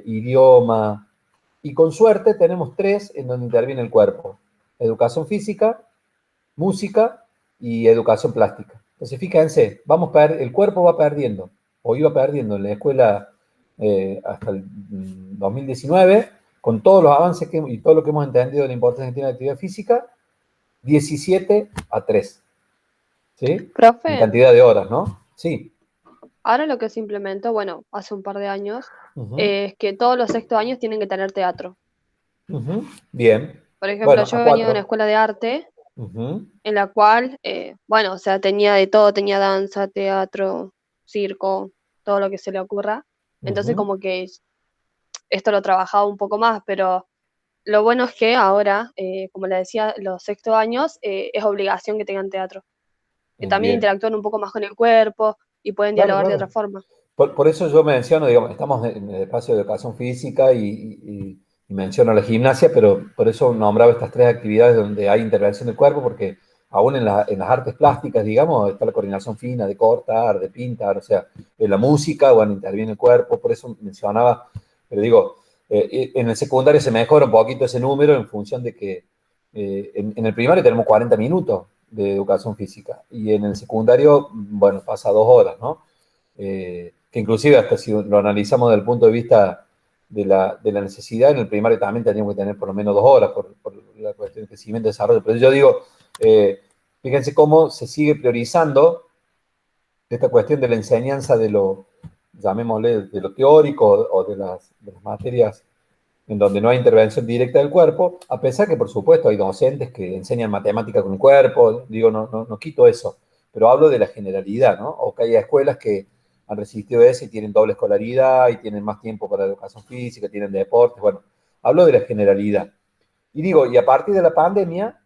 idioma, y con suerte tenemos 3 en donde interviene el cuerpo: educación física, música y educación plástica. Entonces, fíjense, el cuerpo va perdiendo, o iba perdiendo en la escuela hasta el 2019, con todos los avances y todo lo que hemos entendido de la importancia que tiene la actividad física, 17-3. ¿Sí? En Profe, cantidad de horas, ¿no? Sí. ahora lo que se implementó, bueno, hace un par de años, Ujú, es que todos los sextos años tienen que tener teatro. ujú. Bien. Por ejemplo, Bueno, yo a he venido de una 4. escuela de arte Ujú, en la cual, bueno, o sea, tenía de todo, tenía danza, teatro, circo, todo lo que se le ocurra. Entonces, ujú. como que esto lo trabajaba un poco más, pero lo bueno es que ahora, como le decía, los sextos años es obligación que tengan teatro, que también Bien. interactúan un poco más con el cuerpo y pueden Claro, dialogar de otra claro. forma. Por eso yo menciono, digamos, estamos en el espacio de educación física y menciono la gimnasia, pero por eso nombraba estas 3 actividades donde hay intervención del cuerpo, porque aún en las artes plásticas, digamos, está la coordinación fina de cortar, de pintar, o sea, en la música, bueno, interviene el cuerpo, por eso mencionaba, pero digo, en el secundario se mejora un poquito ese número en función de que en el primario tenemos 40 minutos de educación física y en el secundario, bueno, pasa 2 horas, ¿no? Que inclusive hasta si lo analizamos desde el punto de vista de la necesidad, en el primario también teníamos que tener por lo menos 2 horas por la cuestión de crecimiento y desarrollo. Pero yo digo, fíjense cómo se sigue priorizando esta cuestión de la enseñanza de lo, llamémosle, de lo teórico o de las materias en donde no hay intervención directa del cuerpo, a pesar que, por supuesto, hay docentes que enseñan matemática con el cuerpo, digo, no quito eso, pero hablo de la generalidad, ¿no? O que hay escuelas que han resistido eso y tienen doble escolaridad y tienen más tiempo para educación física, tienen deportes, bueno, hablo de la generalidad. Y digo, y a partir de la pandemia,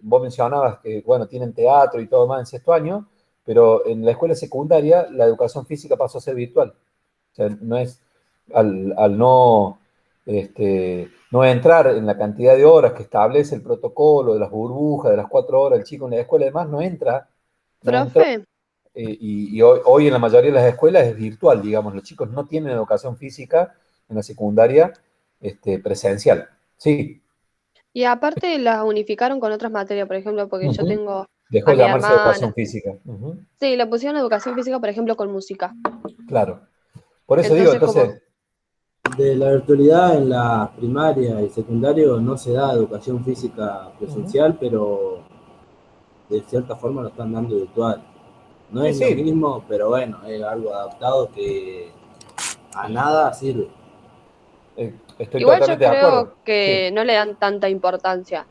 vos mencionabas que, bueno, tienen teatro y todo más en sexto año, pero en la escuela secundaria la educación física pasó a ser virtual. O sea, no es, al no, no entrar en la cantidad de horas que establece el protocolo de las burbujas, de las 4 horas, el chico en la escuela, además no entra, Profe, y hoy en la mayoría de las escuelas es virtual, digamos, los chicos no tienen educación física en la secundaria presencial. Sí. y aparte las unificaron con otras materias, por ejemplo, porque yo Ujú. tengo Dejó a de mi llamarse educación hermana. física. Ujú. Sí, le pusieron educación física, por ejemplo, con música. Claro. Por eso digo, Entonces, como, entonces, De la virtualidad en la primaria y secundario no se da educación física presencial, pero de cierta forma lo están dando virtual. No sí, es lo sí, mismo, pero bueno, es algo adaptado que a nada sirve. estoy igual yo totalmente de creo acuerdo. Sí. que no le dan tanta importancia.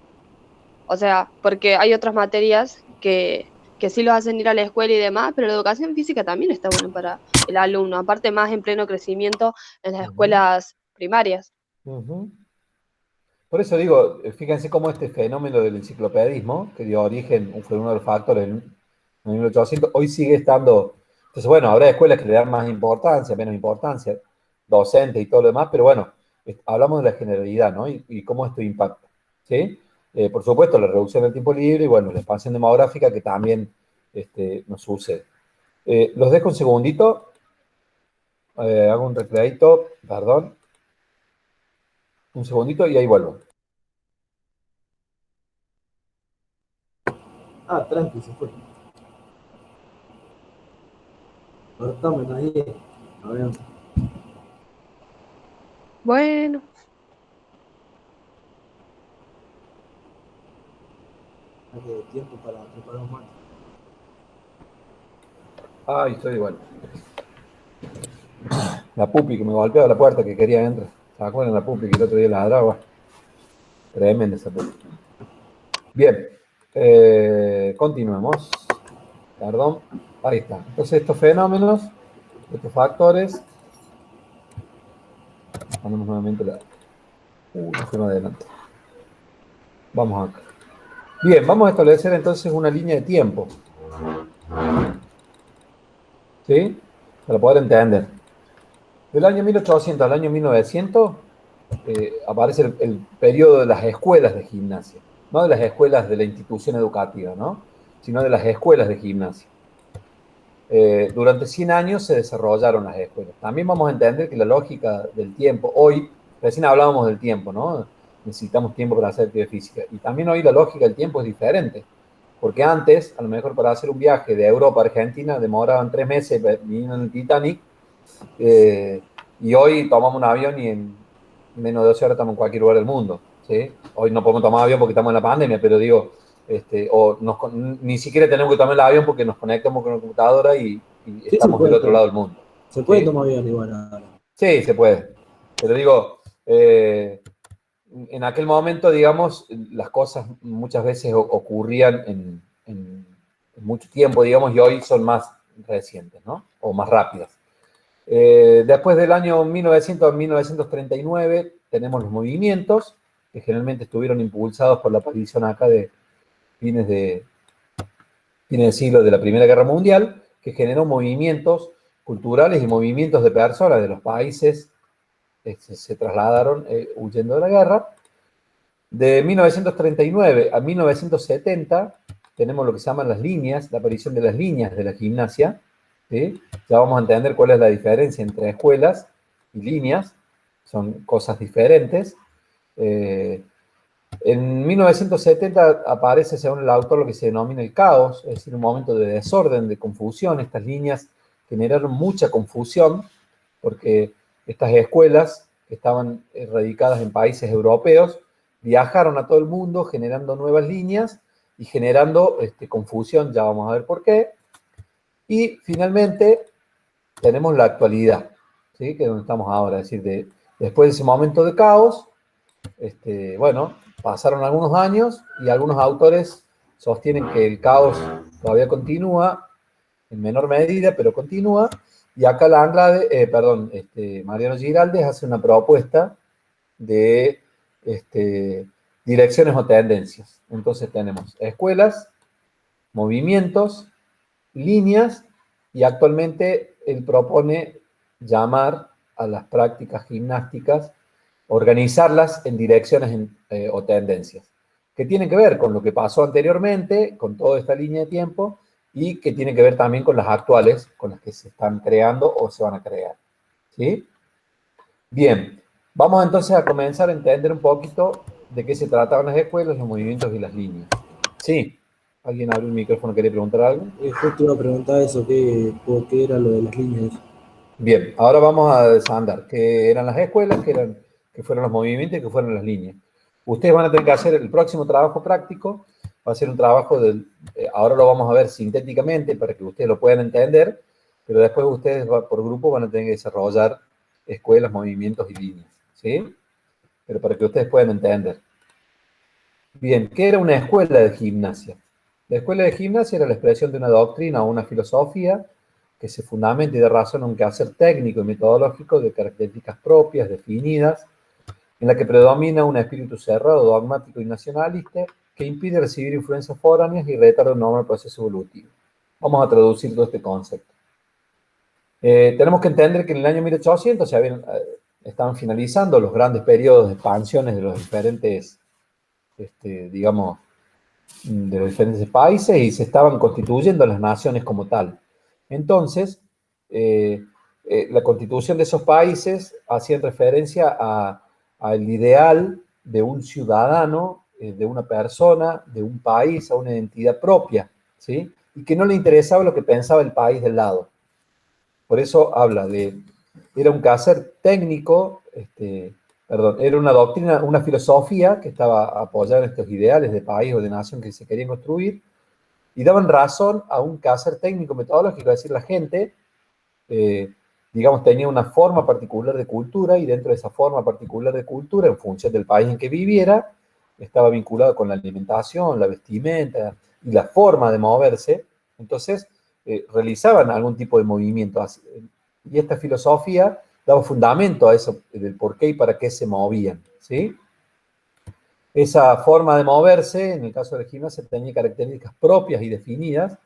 O sea, porque hay otras materias que sí los hacen ir a la escuela y demás, pero la educación física también está bueno para el alumno, aparte más en pleno crecimiento en las Ujú, escuelas primarias. ujú. Por eso digo, fíjense cómo este fenómeno del enciclopedismo, que dio origen, fue uno de los factores en 1800, hoy sigue estando. Entonces, bueno, habrá escuelas que le dan más importancia, menos importancia, docentes y todo lo demás, pero bueno, hablamos de la generalidad, ¿no? Y cómo esto impacta, ¿sí? Por supuesto, la reducción del tiempo libre y, bueno, la expansión demográfica que también nos sucede. Los dejo un segundito, hago un recreadito, perdón, un segundito y ahí vuelvo. Ah, tranqui, se fue. Cortame ahí. A ver, Bueno, hay que tiempo para preparar un mate. Ay, estoy igual. La pupi que me golpeaba la puerta que quería entrar. ¿Se acuerdan la pupi que el otro día ladraba? Tremenda esa pupi. Bien, continuemos. Perdón. Ahí está. Entonces estos fenómenos, estos factores, ponemos nuevamente la... nos fuimos adelante. Vamos acá. Bien, vamos a establecer entonces una línea de tiempo. ¿Sí? Para poder entender. Del año 1800 al año 1900 aparece el periodo de las escuelas de gimnasia, no de las escuelas de la institución educativa, ¿no? Sino de las escuelas de gimnasia. Durante 100 años se desarrollaron las escuelas. También vamos a entender que la lógica del tiempo, hoy, recién hablábamos del tiempo, ¿no? Necesitamos tiempo para hacer actividad física. Y también hoy la lógica del tiempo es diferente. Porque antes, a lo mejor para hacer un viaje de Europa a Argentina, demoraban 3 meses viniendo en el Titanic, y hoy tomamos un avión y en menos de 12 horas estamos en cualquier lugar del mundo. ¿Sí? Hoy no podemos tomar avión porque estamos en la pandemia, pero digo, ni siquiera tenemos que tomar el avión porque nos conectamos con la computadora y Sí, se estamos del puede, otro lado del mundo. se puede ¿Sí? tomar bien igual ahora. Sí, se puede. Pero digo, en aquel momento, digamos, las cosas muchas veces ocurrían en mucho tiempo, digamos, y hoy son más recientes, ¿no? O más rápidas. Después del año 1900 a 1939 tenemos los movimientos, que generalmente estuvieron impulsados por la aparición acá de fines, de, fines del siglo de la Primera Guerra Mundial, que generó movimientos culturales y movimientos de personas de los países que se trasladaron huyendo de la guerra. De 1939 a 1970 tenemos lo que se llaman las líneas, la aparición de las líneas de la gimnasia, ¿sí? Ya vamos a entender cuál es la diferencia entre escuelas y líneas, son cosas diferentes. En 1970 aparece, según el autor, lo que se denomina el caos, es decir, un momento de desorden, de confusión. Estas líneas generaron mucha confusión porque estas escuelas que estaban radicadas en países europeos viajaron a todo el mundo generando nuevas líneas y generando confusión, ya vamos a ver por qué. Y finalmente tenemos la actualidad, ¿sí? Que es donde estamos ahora, es decir, después de ese momento de caos, bueno, pasaron algunos años y algunos autores sostienen que el caos todavía continúa, en menor medida, pero continúa, y acá Mariano Giraldes hace una propuesta de direcciones o tendencias. Entonces tenemos escuelas, movimientos, líneas, y actualmente él propone llamar a las prácticas gimnásticas, organizarlas en direcciones o tendencias, que tienen que ver con lo que pasó anteriormente, con toda esta línea de tiempo, y que tienen que ver también con las actuales, con las que se están creando o se van a crear. ¿Sí? Bien, vamos entonces a comenzar a entender un poquito de qué se trataban las escuelas, los movimientos y las líneas. Sí, ¿alguien abrió el micrófono? ¿Quería preguntar algo? Justo iba a preguntar eso, ¿por qué era lo de las líneas? Bien, ahora vamos a desandar qué eran las escuelas, qué fueron los movimientos y qué fueron las líneas. Ustedes van a tener que hacer el próximo trabajo práctico, va a ser un trabajo ahora lo vamos a ver sintéticamente para que ustedes lo puedan entender, pero después ustedes por grupo van a tener que desarrollar escuelas, movimientos y líneas, ¿sí? Pero para que ustedes puedan entender. Bien, ¿qué era una escuela de gimnasia? La escuela de gimnasia era la expresión de una doctrina o una filosofía que se fundamenta y da razón a un quehacer técnico y metodológico de características propias, definidas, en la que predomina un espíritu cerrado, dogmático y nacionalista que impide recibir influencias foráneas y retarda un normal proceso evolutivo. Vamos a traducir todo este concepto. Tenemos que entender que en el año 1800 estaban finalizando los grandes periodos de expansiones de los diferentes, digamos, de los diferentes países y se estaban constituyendo las naciones como tal. Entonces, la constitución de esos países hacía referencia al ideal de un ciudadano, de una persona, de un país, a una identidad propia, ¿sí? Y que no le interesaba lo que pensaba el país del lado. Por eso era un quehacer técnico, era una doctrina, una filosofía que estaba apoyada en estos ideales de país o de nación que se querían construir, y daban razón a un quehacer técnico metodológico, es decir, la gente, digamos, tenía una forma particular de cultura, y dentro de esa forma particular de cultura, en función del país en que viviera, estaba vinculado con la alimentación, la vestimenta y la forma de moverse. Entonces, realizaban algún tipo de movimiento. Y esta filosofía daba fundamento a eso, del por qué y para qué se movían, ¿sí? Esa forma de moverse, en el caso del gimnasio, tenía características propias y definidas,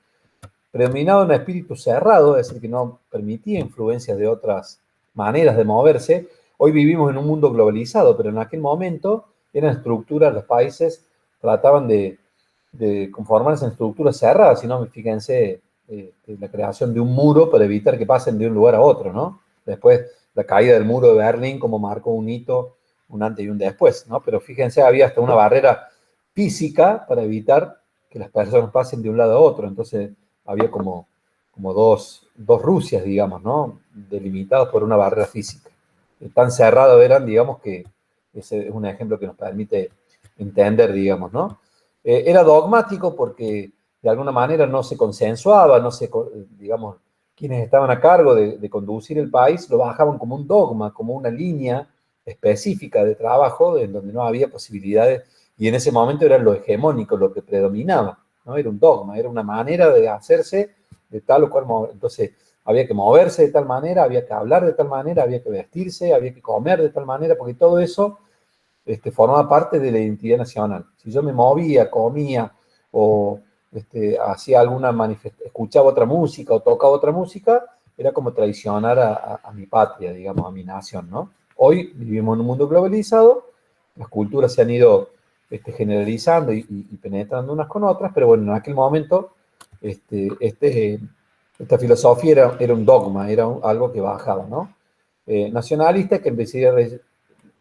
predominaba un espíritu cerrado, es decir, que no permitía influencias de otras maneras de moverse. Hoy vivimos en un mundo globalizado, pero en aquel momento eran estructuras, los países trataban de conformarse en estructuras cerradas, si no, fíjense, la creación de un muro para evitar que pasen de un lugar a otro, ¿no? Después, la caída del muro de Berlín como marcó un hito, un antes y un después, ¿no? Pero fíjense, había hasta una barrera física para evitar que las personas pasen de un lado a otro. Entonces, había como dos Rusias, digamos, ¿no? Delimitadas por una barrera física. Tan cerrados eran, digamos, que ese es un ejemplo que nos permite entender, digamos, ¿no? Era dogmático porque de alguna manera no se consensuaba, digamos, quienes estaban a cargo de conducir el país lo bajaban como un dogma, como una línea específica de trabajo en donde no había posibilidades, y en ese momento era lo hegemónico, lo que predominaba, ¿no? Era un dogma, era una manera de hacerse de tal o cual modo. Entonces había que moverse de tal manera, había que hablar de tal manera, había que vestirse, había que comer de tal manera, porque todo eso formaba parte de la identidad nacional. Si yo me movía, comía o hacía alguna escuchaba otra música o tocaba otra música, era como traicionar a mi patria, digamos, a mi nación, ¿no? Hoy vivimos en un mundo globalizado, las culturas se han ido generalizando y penetrando unas con otras, pero bueno, en aquel momento esta filosofía era un dogma, era algo que bajaba, ¿no? Nacionalista que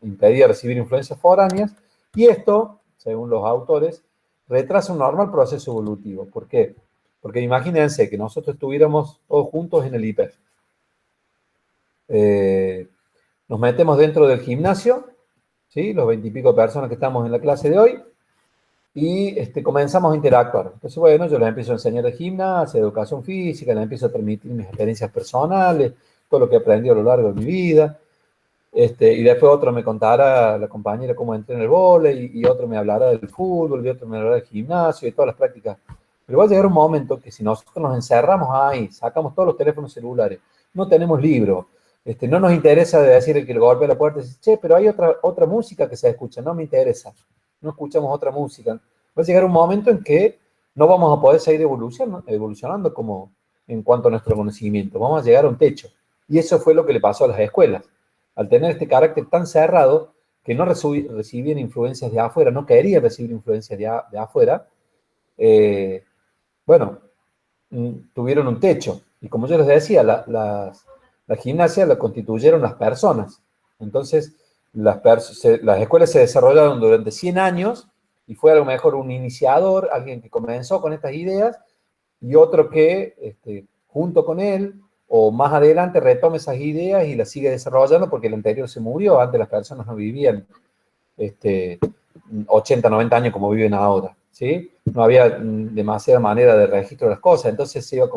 impedía recibir influencias foráneas, y esto, según los autores, retrasa un normal proceso evolutivo. ¿Por qué? Porque imagínense que nosotros estuviéramos todos juntos en el IPEF. Nos metemos dentro del gimnasio, ¿sí? Los 20 y pico personas que estamos en la clase de hoy, y comenzamos a interactuar. Entonces, bueno, yo les empiezo a enseñar de gimnasia, educación física, les empiezo a transmitir mis experiencias personales, todo lo que he aprendido a lo largo de mi vida. Y después otro me contará, la compañera, cómo entré en el vóley, y otro me hablará del fútbol, y otro me hablará del gimnasio, y todas las prácticas. Pero va a llegar un momento que si nosotros nos encerramos ahí, sacamos todos los teléfonos celulares, no tenemos libros, no nos interesa decir que el golpe a la puerta dice, che, pero hay otra música que se escucha, no me interesa, no escuchamos otra música. Va a llegar un momento en que no vamos a poder seguir evolucionando como en cuanto a nuestro conocimiento, vamos a llegar a un techo. Y eso fue lo que le pasó a las escuelas. Al tener este carácter tan cerrado, que no recibían influencias de afuera, no querían recibir influencias de afuera, bueno, tuvieron un techo. Y como yo les decía, la gimnasia la constituyeron las personas. Entonces, las escuelas se desarrollaron durante 100 años, y fue a lo mejor un iniciador, alguien que comenzó con estas ideas, y otro que, junto con él, o más adelante retome esas ideas y las sigue desarrollando, porque el anterior se murió. Antes las personas no vivían 80, 90 años como viven ahora, ¿sí? No había demasiada manera de registro de las cosas, entonces se iba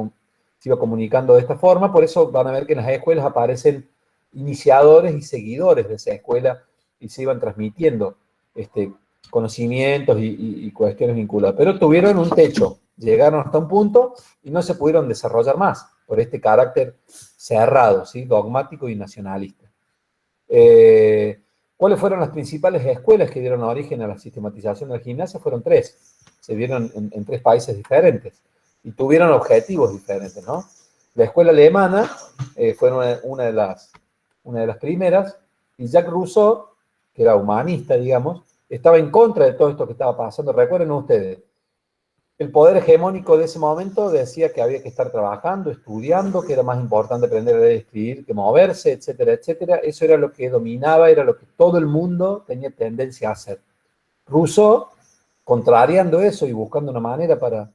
comunicando de esta forma. Por eso van a ver que en las escuelas aparecen iniciadores y seguidores de esa escuela, y se iban transmitiendo conocimientos y cuestiones vinculadas. Pero tuvieron un techo, llegaron hasta un punto y no se pudieron desarrollar más por este carácter cerrado, ¿sí? Dogmático y nacionalista. ¿Cuáles fueron las principales escuelas que dieron origen a la sistematización de la gimnasia? Fueron 3. Se dieron en 3 países diferentes y tuvieron objetivos diferentes, ¿no? La escuela alemana fue una de las primeras, y Jacques Rousseau, que era humanista, digamos, estaba en contra de todo esto que estaba pasando. Recuerden ustedes, el poder hegemónico de ese momento decía que había que estar trabajando, estudiando, que era más importante aprender a leer y escribir que moverse, etcétera, etcétera. Eso era lo que dominaba, era lo que todo el mundo tenía tendencia a hacer. Rousseau, contrariando eso y buscando una manera para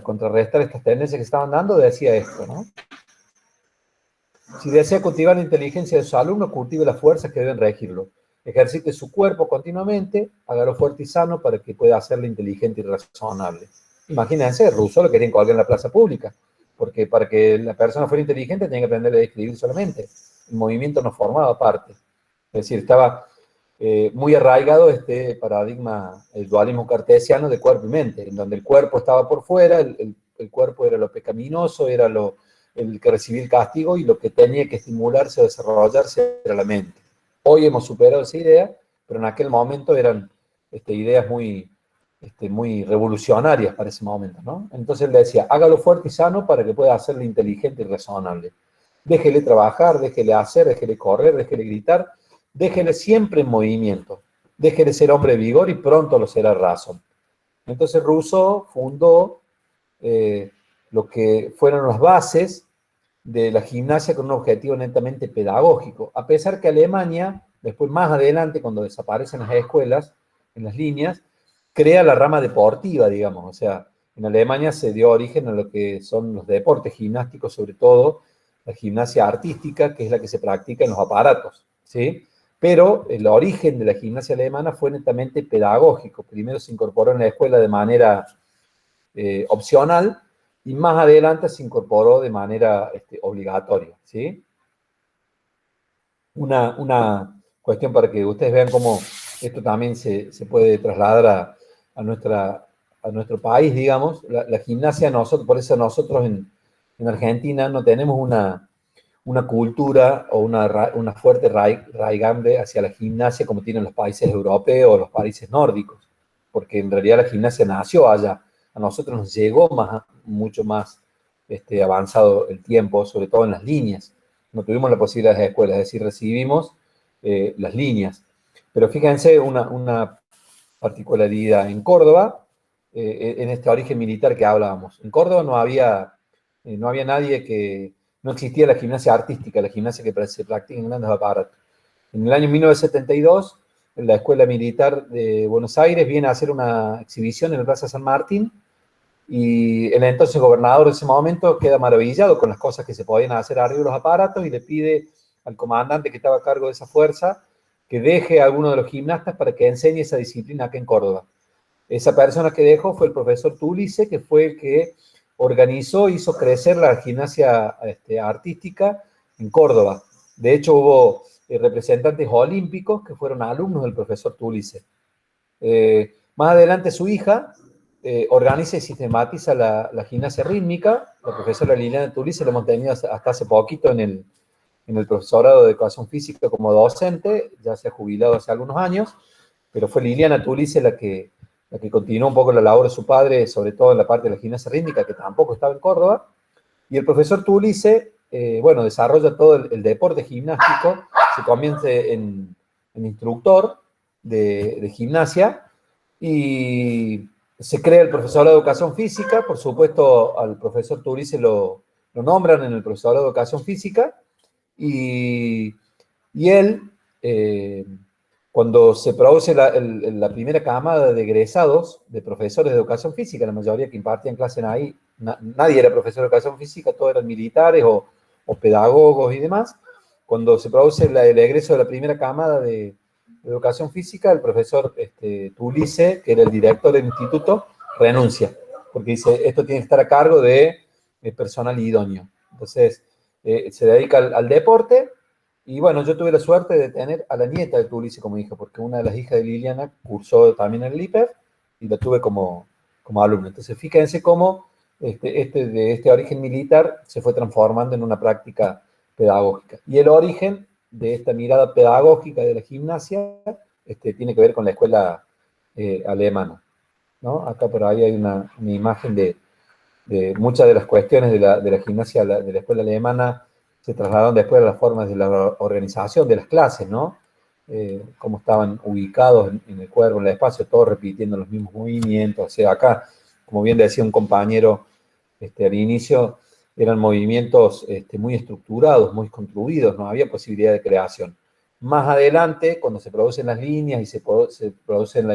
contrarrestar estas tendencias que estaban dando, decía esto, ¿no? Si desea cultivar la inteligencia de sus alumnos, cultive las fuerzas que deben regirlo. Ejercite su cuerpo continuamente, hágalo fuerte y sano para que pueda hacerlo inteligente y razonable. Imagínense, Rousseau lo querían colgar en la plaza pública, porque para que la persona fuera inteligente tenía que aprender a escribir solamente. El movimiento no formaba parte. Es decir, estaba muy arraigado este paradigma, el dualismo cartesiano de cuerpo y mente, en donde el cuerpo estaba por fuera, el cuerpo era lo pecaminoso, era el que recibía el castigo, y lo que tenía que estimularse o desarrollarse era la mente. Hoy hemos superado esa idea, pero en aquel momento eran ideas muy revolucionarias para ese momento, ¿no? Entonces él decía, hágalo fuerte y sano para que pueda hacerlo inteligente y razonable. Déjele trabajar, déjele hacer, déjele correr, déjele gritar, déjele siempre en movimiento, déjele ser hombre de vigor y pronto lo será razón. Entonces Rousseau fundó lo que fueron las bases de la gimnasia con un objetivo netamente pedagógico, a pesar que Alemania, después más adelante, cuando desaparecen las escuelas, en las líneas, crea la rama deportiva, digamos. O sea, en Alemania se dio origen a lo que son los deportes gimnásticos, sobre todo la gimnasia artística, que es la que se practica en los aparatos, ¿sí? Pero el origen de la gimnasia alemana fue netamente pedagógico. Primero se incorporó en la escuela de manera opcional, y más adelante se incorporó de manera obligatoria, ¿sí? Una cuestión para que ustedes vean cómo esto también se puede trasladar a nuestro país, digamos. La gimnasia, por eso nosotros en Argentina no tenemos una cultura o una fuerte raigambre hacia la gimnasia como tienen los países europeos o los países nórdicos, porque en realidad la gimnasia nació allá. A nosotros nos llegó mucho más avanzado el tiempo, sobre todo en las líneas. No tuvimos la posibilidad de las escuelas, es decir, recibimos las líneas. Pero fíjense una particularidad. En Córdoba, en este origen militar que hablábamos, en Córdoba no había nadie no existía la gimnasia artística, la gimnasia que se practica en grandes aparatos. En el año 1972, la Escuela Militar de Buenos Aires viene a hacer una exhibición en la Plaza San Martín, y el entonces gobernador de ese momento queda maravillado con las cosas que se podían hacer arriba de los aparatos y le pide al comandante que estaba a cargo de esa fuerza que deje a alguno de los gimnastas para que enseñe esa disciplina acá en Córdoba. Esa persona que dejó fue el profesor Tulice, que fue el que organizó, hizo crecer la gimnasia artística en Córdoba. De hecho, hubo representantes olímpicos que fueron alumnos del profesor Tulice. Más adelante su hija organiza y sistematiza la gimnasia rítmica. La profesora Liliana Tulice lo hemos tenido hasta hace poquito en el profesorado de educación física como docente, ya se ha jubilado hace algunos años, pero fue Liliana Tulice la que continuó un poco la labor de su padre, sobre todo en la parte de la gimnasia rítmica, que tampoco estaba en Córdoba. Y el profesor Tulice, desarrolla todo el deporte gimnástico, se convierte en instructor de gimnasia, y se crea el profesorado de educación física. Por supuesto, al profesor Tulice lo nombran en el profesorado de educación física, y él, cuando se produce la primera camada de egresados, de profesores de educación física, la mayoría que impartían clases ahí, nadie era profesor de educación física, todos eran militares o pedagogos y demás. Cuando se produce el egreso de la primera camada de educación física, el profesor Tulice, que era el director del instituto, renuncia, porque dice, esto tiene que estar a cargo de personal idóneo. Entonces, se dedica al deporte. Y bueno, yo tuve la suerte de tener a la nieta de Tulice como hija, porque una de las hijas de Liliana cursó también en el IPEF y la tuve como alumna. Entonces, fíjense cómo de este origen militar se fue transformando en una práctica pedagógica. Y el origen de esta mirada pedagógica de la gimnasia tiene que ver con la escuela alemana, ¿no? Acá por ahí hay una imagen de muchas de las cuestiones de la gimnasia de la escuela alemana. Se trasladaron después a las formas de la organización de las clases, ¿no? Cómo estaban ubicados en el cuerpo, en el espacio, todos repitiendo los mismos movimientos. O sea, acá, como bien decía un compañero al inicio, eran movimientos muy estructurados, muy construidos, no había posibilidad de creación. Más adelante, cuando se producen las líneas y se producen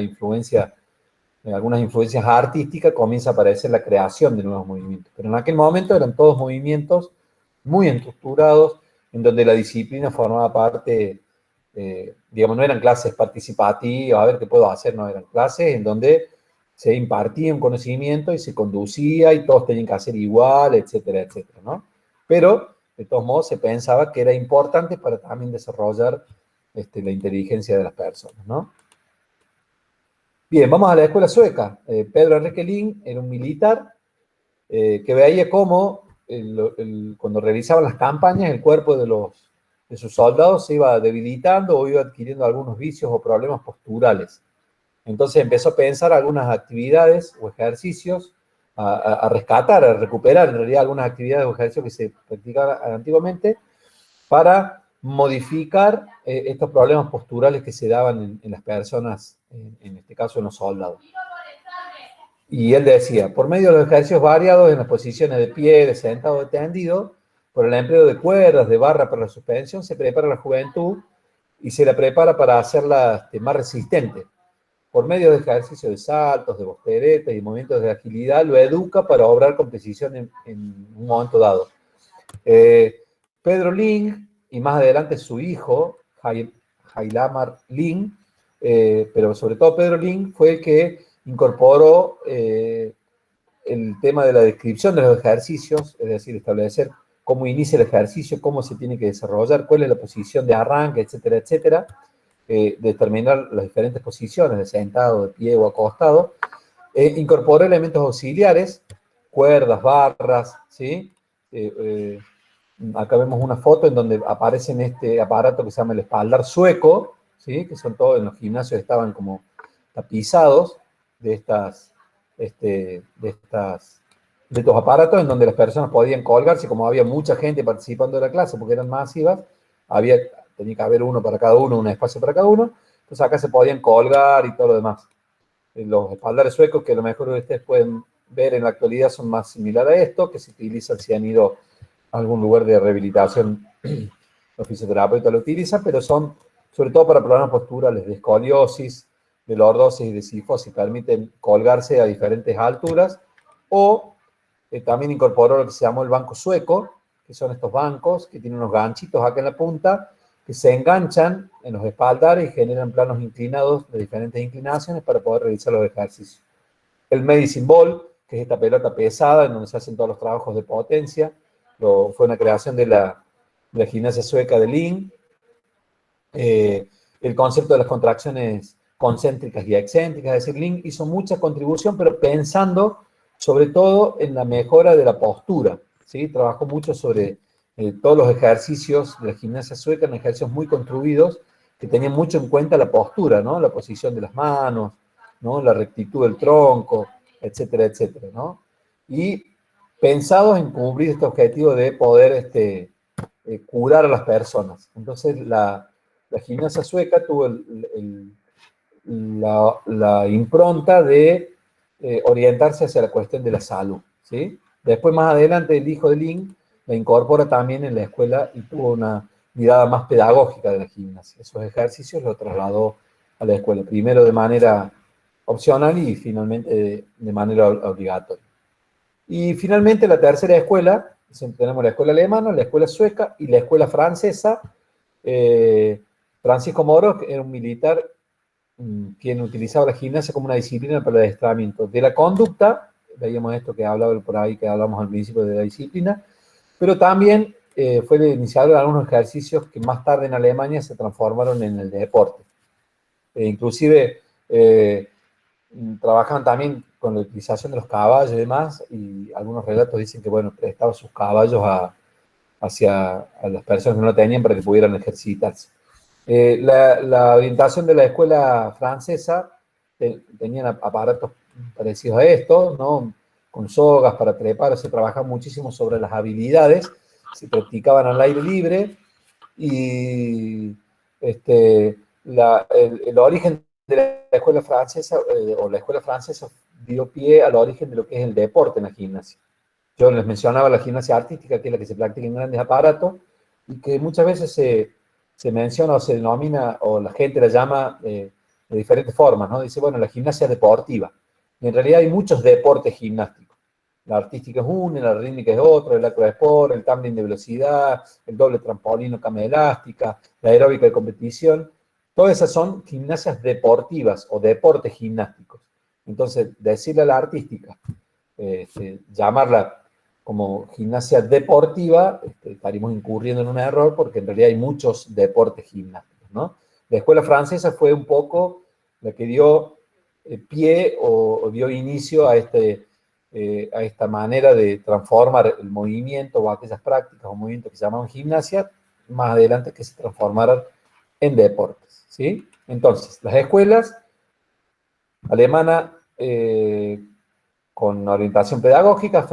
algunas influencias artísticas, comienza a aparecer la creación de nuevos movimientos. Pero en aquel momento eran todos movimientos muy estructurados, en donde la disciplina formaba parte, no eran clases participativas, a ver qué puedo hacer, no, eran clases en donde se impartía un conocimiento y se conducía y todos tenían que hacer igual, etcétera, etcétera, ¿no? Pero, de todos modos, se pensaba que era importante para también desarrollar la inteligencia de las personas, ¿no? Bien, vamos a la escuela sueca. Pedro Enrique Lind era un militar que veía cómo cuando realizaban las campañas el cuerpo de sus soldados se iba debilitando o iba adquiriendo algunos vicios o problemas posturales. Entonces empezó a pensar algunas actividades o ejercicios, a rescatar, a recuperar en realidad algunas actividades o ejercicios que se practicaban antiguamente para modificar estos problemas posturales que se daban en las personas, en este caso en los soldados. Y él decía, por medio de los ejercicios variados en las posiciones de pie, de sentado, de tendido, por el empleo de cuerdas, de barra para la suspensión, se prepara la juventud y se la prepara para hacerla más resistente. Por medio de ejercicios de saltos, de volteretas y movimientos de agilidad, lo educa para obrar con precisión en un momento dado. Pedro Lind, y más adelante su hijo, Hjalmar Lind, pero sobre todo Pedro Lind, fue el que incorporó el tema de la descripción de los ejercicios, es decir, establecer cómo inicia el ejercicio, cómo se tiene que desarrollar, cuál es la posición de arranque, etcétera, etcétera, determinar las diferentes posiciones, de sentado, de pie o acostado, incorporó elementos auxiliares, cuerdas, barras, ¿sí? Acá vemos una foto en donde aparece en este aparato que se llama el espaldar sueco, ¿sí? Que son todos en los gimnasios, estaban como tapizados de estos aparatos en donde las personas podían colgarse. Como había mucha gente participando de la clase porque eran masivas, tenía que haber uno para cada uno, un espacio para cada uno, entonces acá se podían colgar y todo lo demás. los espaldares suecos, que a lo mejor ustedes pueden ver en la actualidad, son más similares a esto, que se utilizan si han ido a algún lugar de rehabilitación, los fisioterapeutas lo utilizan, pero son sobre todo para problemas posturales de escoliosis, de lordosis y de cifosis, permiten colgarse a diferentes alturas, o también incorporó lo que se llamó el banco sueco, que son estos bancos que tienen unos ganchitos acá en la punta, que se enganchan en los espaldares y generan planos inclinados de diferentes inclinaciones para poder realizar los ejercicios. El Medicine Ball, que es esta pelota pesada en donde se hacen todos los trabajos de potencia, fue una creación de la gimnasia sueca de Ling. El concepto de las contracciones concéntricas y excéntricas, es decir, Ling hizo mucha contribución, pero pensando sobre todo en la mejora de la postura, ¿sí? Trabajó mucho sobre todos los ejercicios de la gimnasia sueca, en ejercicios muy construidos, que tenían mucho en cuenta la postura, ¿no? La posición de las manos, ¿no? La rectitud del tronco, etcétera, etcétera, ¿no? Y pensados en cumplir este objetivo de poder curar a las personas. Entonces, la gimnasia sueca tuvo la impronta de orientarse hacia la cuestión de la salud, ¿sí? Después, más adelante, el hijo de Ling la incorpora también en la escuela y tuvo una mirada más pedagógica de la gimnasia. Esos ejercicios los trasladó a la escuela, primero de manera opcional y finalmente de manera obligatoria. Y finalmente la tercera escuela, tenemos la escuela alemana, la escuela sueca y la escuela francesa. Francisco Moro era un militar quien utilizaba la gimnasia como una disciplina para el adiestramiento de la conducta, veíamos esto que hablaba por ahí, que hablamos al principio de la disciplina, pero también fue el iniciador de algunos ejercicios que más tarde en Alemania se transformaron en el deporte. Inclusive trabajaban también con la utilización de los caballos y demás, y algunos relatos dicen que, bueno, prestaban sus caballos hacia las personas que no lo tenían para que pudieran ejercitarse. La orientación de la escuela francesa tenían aparatos parecidos a estos, ¿no? Con sogas para trepar, se trabajaba muchísimo sobre las habilidades, se practicaban al aire libre, y el origen de la escuela francesa, o la escuela francesa dio pie al origen de lo que es el deporte en la gimnasia. Yo les mencionaba la gimnasia artística, que es la que se practica en grandes aparatos, y que muchas veces se menciona o se denomina, o la gente la llama de diferentes formas, ¿no? Dice, bueno, la gimnasia deportiva. Y en realidad hay muchos deportes gimnásticos. La artística es uno, la rítmica es otro, el acrosport, el tumbling de velocidad, el doble trampolín o cama elástica, la aeróbica de competición. Todas esas son gimnasias deportivas o deportes gimnásticos. Entonces, decirle a la artística, llamarla como gimnasia deportiva, estaríamos incurriendo en un error, porque en realidad hay muchos deportes gimnásticos, ¿no? La escuela francesa fue un poco la que dio pie o dio inicio a esta manera de transformar el movimiento o aquellas prácticas o movimientos que se llamaban gimnasia, más adelante que se transformaran en deportes, ¿sí? Entonces, las escuelas alemana con orientación pedagógica,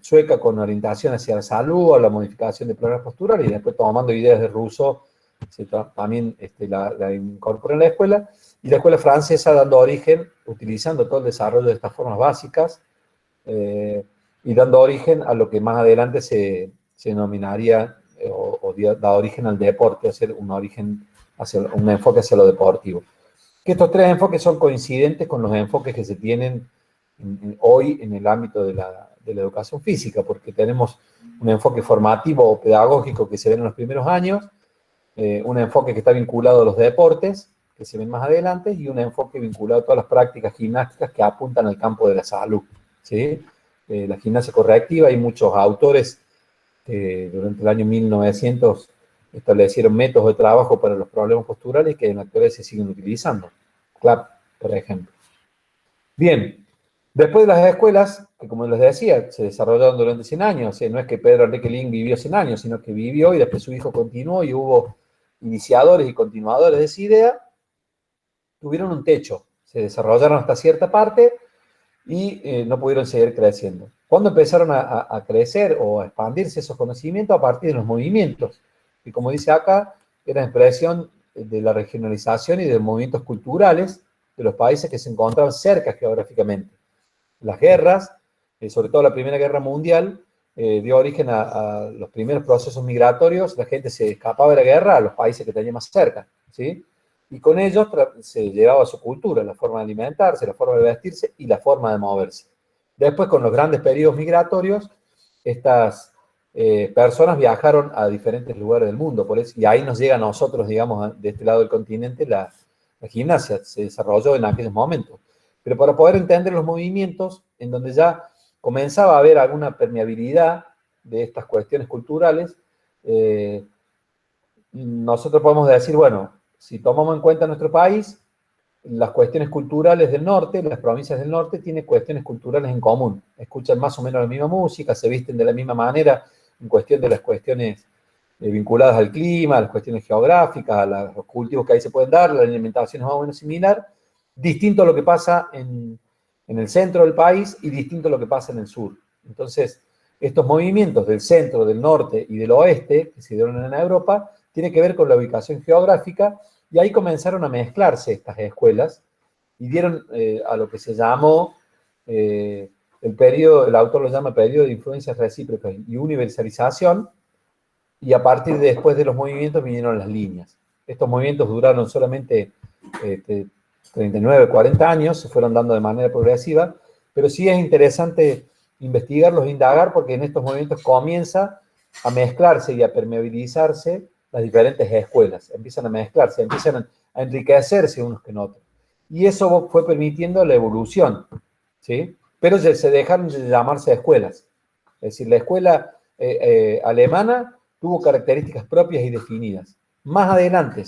sueca con orientación hacia la salud o la modificación de problemas posturales, y después tomando ideas de Rousseau, también la incorporó en la escuela, y la escuela francesa dando origen, utilizando todo el desarrollo de estas formas básicas, y dando origen a lo que más adelante se denominaría, o da origen al deporte, hacer un enfoque hacia lo deportivo. Que estos tres enfoques son coincidentes con los enfoques que se tienen hoy en el ámbito de la educación física, porque tenemos un enfoque formativo o pedagógico que se ve en los primeros años, un enfoque que está vinculado a los deportes, que se ven más adelante, y un enfoque vinculado a todas las prácticas gimnásticas que apuntan al campo de la salud, ¿sí? La gimnasia correctiva, hay muchos autores que durante el año 1900 establecieron métodos de trabajo para los problemas posturales que en la actualidad se siguen utilizando. Clap, por ejemplo. Bien, después de las escuelas, que como les decía, se desarrollaron durante 100 años, o sea, no es que Pedro Enrique Ling vivió 100 años, sino que vivió y después su hijo continuó y hubo iniciadores y continuadores de esa idea, tuvieron un techo, se desarrollaron hasta cierta parte y no pudieron seguir creciendo. ¿Cuándo empezaron a crecer o a expandirse esos conocimientos? A partir de los movimientos, que como dice acá, era expresión de la regionalización y de movimientos culturales de los países que se encontraban cerca geográficamente. Las guerras, sobre todo la Primera Guerra Mundial, dio origen a los primeros procesos migratorios. La gente se escapaba de la guerra a los países que tenían más cerca, ¿sí? Y con ellos se llevaba su cultura, la forma de alimentarse, la forma de vestirse y la forma de moverse. Después, con los grandes periodos migratorios, estas personas viajaron a diferentes lugares del mundo, por eso, y ahí nos llega a nosotros, digamos, de este lado del continente, la gimnasia se desarrolló en aquellos momentos. Pero para poder entender los movimientos, en donde ya comenzaba a haber alguna permeabilidad de estas cuestiones culturales, nosotros podemos decir, bueno, si tomamos en cuenta nuestro país, las cuestiones culturales del norte, las provincias del norte tienen cuestiones culturales en común. Escuchan más o menos la misma música, se visten de la misma manera en cuestión de las cuestiones vinculadas al clima, a las cuestiones geográficas, a los cultivos que ahí se pueden dar, la alimentación es más o menos similar, distinto a lo que pasa en el centro del país y distinto a lo que pasa en el sur. Entonces, estos movimientos del centro, del norte y del oeste, que se dieron en Europa, tienen que ver con la ubicación geográfica, y ahí comenzaron a mezclarse estas escuelas y dieron a lo que se llamó el periodo, el autor lo llama periodo de influencias recíprocas y universalización, y a partir de después de los movimientos vinieron las líneas. Estos movimientos duraron solamente 39, 40 años, se fueron dando de manera progresiva, pero sí es interesante investigarlos, indagar, porque en estos movimientos comienza a mezclarse y a permeabilizarse las diferentes escuelas, empiezan a mezclarse, empiezan a enriquecerse unos que otros. Y eso fue permitiendo la evolución, ¿sí? Pero se dejaron de llamarse escuelas. Es decir, la escuela alemana tuvo características propias y definidas. Más adelante,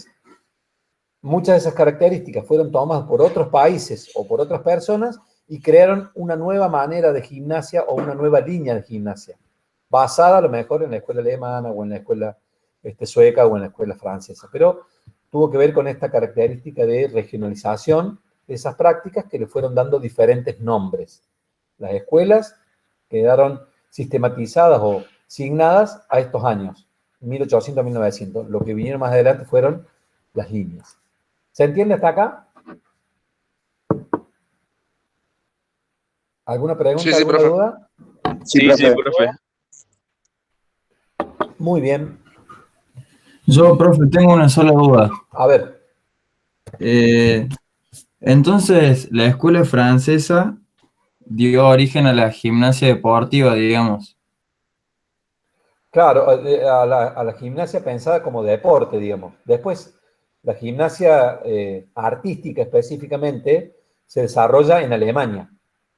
muchas de esas características fueron tomadas por otros países o por otras personas y crearon una nueva manera de gimnasia o una nueva línea de gimnasia, basada a lo mejor en la escuela alemana o en la escuela sueca o en la escuela francesa, pero tuvo que ver con esta característica de regionalización de esas prácticas que le fueron dando diferentes nombres. Las escuelas quedaron sistematizadas o asignadas a estos años, 1800 a 1900. Lo que vinieron más adelante fueron las líneas. ¿Se entiende hasta acá? ¿Alguna pregunta, Sí, alguna profe. duda? Sí, profe. Muy bien. Yo, profe, tengo una sola duda. A ver. Entonces, la escuela francesa dio origen a la gimnasia deportiva, digamos. Claro, a la gimnasia pensada como deporte, digamos. Después, la gimnasia artística específicamente se desarrolla en Alemania,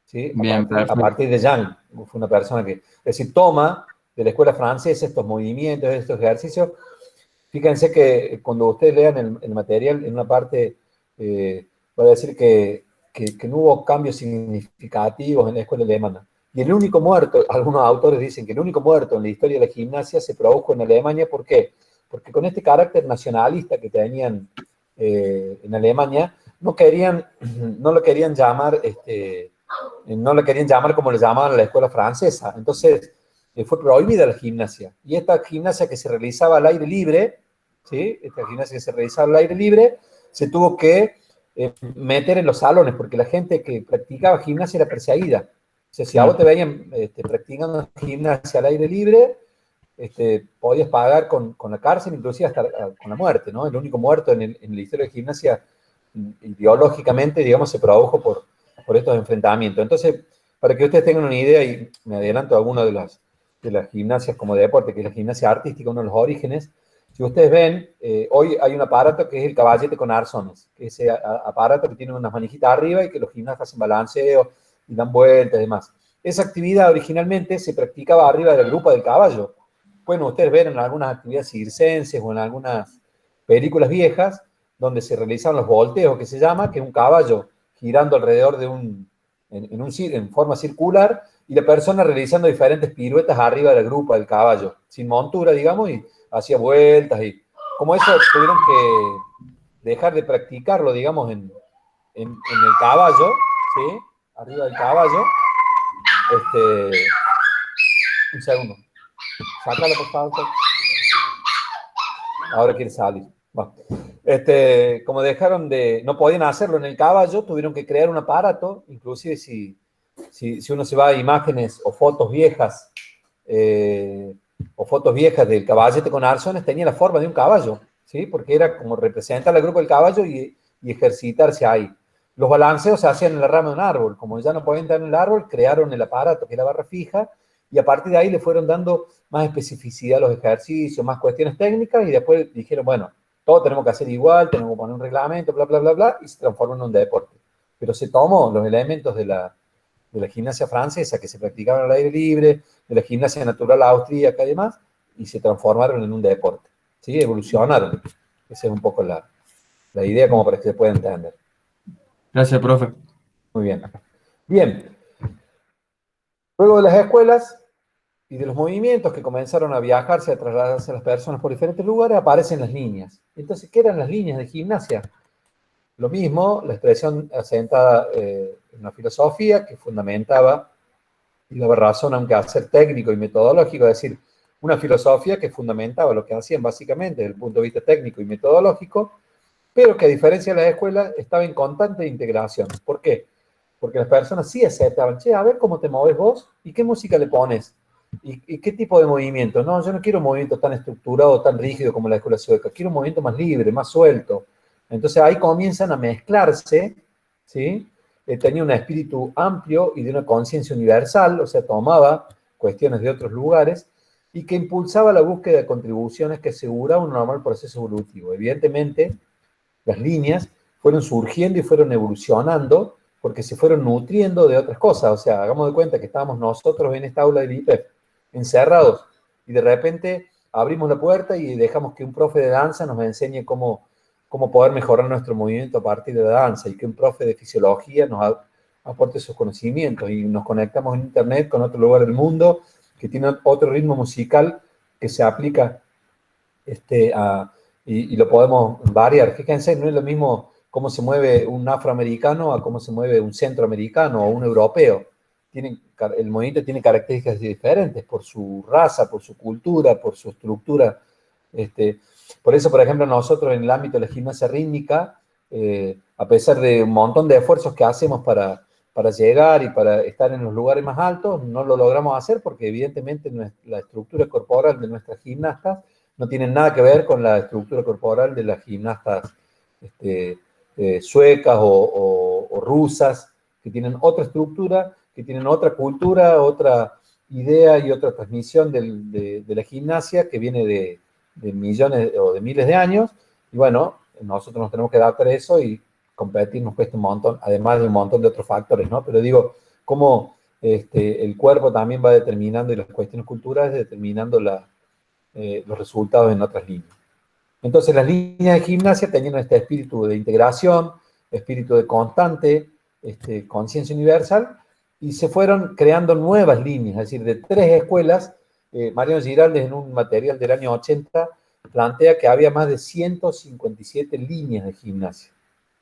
¿sí? Bien, A perfecto. partir de Jan, fue una persona que, es decir, toma de la escuela francesa estos movimientos, estos ejercicios. Fíjense que cuando ustedes lean el material, en una parte voy a decir que no hubo cambios significativos en la escuela alemana. Y el único muerto, algunos autores dicen que el único muerto en la historia de la gimnasia se produjo en Alemania. ¿Por qué? Porque con este carácter nacionalista que tenían en Alemania, no lo querían llamar, no lo querían llamar como le llamaban a la escuela francesa. Entonces, fue prohibida la gimnasia. Y esta gimnasia que se realizaba al aire libre, ¿sí? Esta gimnasia que se realizaba al aire libre, se tuvo que meter en los salones, porque la gente que practicaba gimnasia era perseguida. O sea, si a vos te veían practicando gimnasia al aire libre, podías pagar con la cárcel, inclusive hasta con la muerte, ¿no? El único muerto en la historia de gimnasia, ideológicamente, digamos, se produjo por estos enfrentamientos. Entonces, para que ustedes tengan una idea, y me adelanto a alguna de las gimnasias como deporte, que es la gimnasia artística, uno de los orígenes. Si ustedes ven, hoy hay un aparato que es el caballete con arzones, que es ese aparato que tiene unas manijitas arriba y que los gimnastas hacen balanceo y dan vueltas y demás. Esa actividad originalmente se practicaba arriba de la grupa del caballo. Pueden ustedes ver en algunas actividades circenses o en algunas películas viejas donde se realizan los volteos, que se llama, que es un caballo girando alrededor de en forma circular, y la persona realizando diferentes piruetas arriba de la grupa del caballo, sin montura, digamos, y hacía vueltas, y como eso tuvieron que dejar de practicarlo, digamos, en el caballo, ¿sí? Arriba del caballo. Un segundo. Sácalo, por favor. Ahora quiere salir. Bueno, como dejaron no podían hacerlo en el caballo, tuvieron que crear un aparato, inclusive si uno se va a imágenes o fotos viejas del caballete con arzones, tenía la forma de un caballo, ¿sí? Porque era como representar al grupo del caballo y ejercitarse ahí. Los balanceos se hacían en la rama de un árbol. Como ya no podían estar en el árbol, crearon el aparato, que era barra fija, y a partir de ahí le fueron dando más especificidad a los ejercicios, más cuestiones técnicas, y después dijeron, bueno, todo tenemos que hacer igual, tenemos que poner un reglamento, bla, bla, bla, bla, y se transformó en un deporte. Pero se tomó los elementos de la gimnasia francesa que se practicaban al aire libre, de la gimnasia natural austríaca y demás, y se transformaron en un deporte. ¿Sí? Evolucionaron. Esa es un poco la idea como para que se pueda entender. Gracias, profe. Muy bien. Bien. Luego de las escuelas y de los movimientos que comenzaron a viajarse, a trasladarse a las personas por diferentes lugares, aparecen las líneas. Entonces, ¿qué eran las líneas de gimnasia? Lo mismo, la expresión asentada en una filosofía que fundamentaba y daba razón a un quehacer técnico y metodológico, es decir, una filosofía que fundamentaba lo que hacían básicamente desde el punto de vista técnico y metodológico, pero que a diferencia de las escuelas estaba en constante integración. ¿Por qué? Porque las personas sí aceptaban, che, a ver cómo te moves vos y qué música le pones y qué tipo de movimiento. No, yo no quiero un movimiento tan estructurado, tan rígido como la escuela sueca, quiero un movimiento más libre, más suelto. Entonces ahí comienzan a mezclarse, ¿sí? Tenía un espíritu amplio y de una conciencia universal, o sea, tomaba cuestiones de otros lugares y que impulsaba la búsqueda de contribuciones que aseguraba un normal proceso evolutivo. Evidentemente, las líneas fueron surgiendo y fueron evolucionando porque se fueron nutriendo de otras cosas. O sea, hagamos de cuenta que estábamos nosotros en esta aula del IPEF, encerrados, y de repente abrimos la puerta y dejamos que un profe de danza nos enseñe cómo poder mejorar nuestro movimiento a partir de la danza, y que un profe de fisiología nos aporte sus conocimientos, y nos conectamos en internet con otro lugar del mundo que tiene otro ritmo musical que se aplica y lo podemos variar. Fíjense, no es lo mismo cómo se mueve un afroamericano a cómo se mueve un centroamericano o un europeo. El movimiento tiene características diferentes por su raza, por su cultura, por su estructura. Por eso, por ejemplo, nosotros en el ámbito de la gimnasia rítmica, a pesar de un montón de esfuerzos que hacemos para llegar y para estar en los lugares más altos, no lo logramos hacer porque evidentemente la estructura corporal de nuestras gimnastas no tienen nada que ver con la estructura corporal de las gimnastas suecas o rusas, que tienen otra estructura, que tienen otra cultura, otra idea y otra transmisión de la gimnasia que viene de millones o de miles de años. Y bueno, nosotros nos tenemos que adaptar a eso, y competir nos cuesta un montón, además de un montón de otros factores, ¿no? Pero digo, cómo el cuerpo también va determinando, y las cuestiones culturales determinando los resultados en otras líneas. Entonces las líneas de gimnasia tenían este espíritu de integración, espíritu de constante, conciencia universal, y se fueron creando nuevas líneas, es decir, de 3 escuelas. Mariano Giraldes, en un material del año 80, plantea que había más de 157 líneas de gimnasia,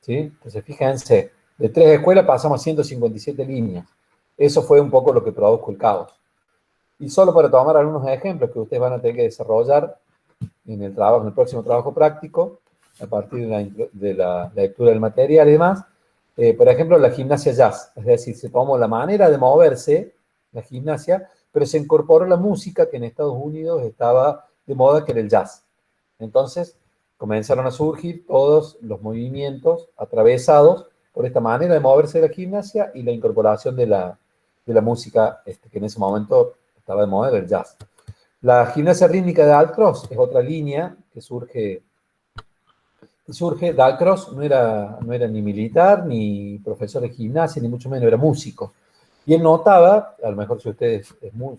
¿sí? Entonces fíjense, de 3 escuelas pasamos a 157 líneas. Eso fue un poco lo que produjo el caos. Y solo para tomar algunos ejemplos que ustedes van a tener que desarrollar en el próximo trabajo práctico, a partir de la lectura del material y demás. Por ejemplo, la gimnasia jazz, es decir, se tomó la manera de moverse, la gimnasia, pero se incorporó la música que en Estados Unidos estaba de moda, que era el jazz. Entonces, comenzaron a surgir todos los movimientos atravesados por esta manera de moverse de la gimnasia y la incorporación de la música que en ese momento estaba de moda, el jazz. La gimnasia rítmica de Dalcroze es otra línea que surge. Dalcroze no era ni militar, ni profesor de gimnasia, ni mucho menos, era músico. Y él notaba, a lo mejor si ustedes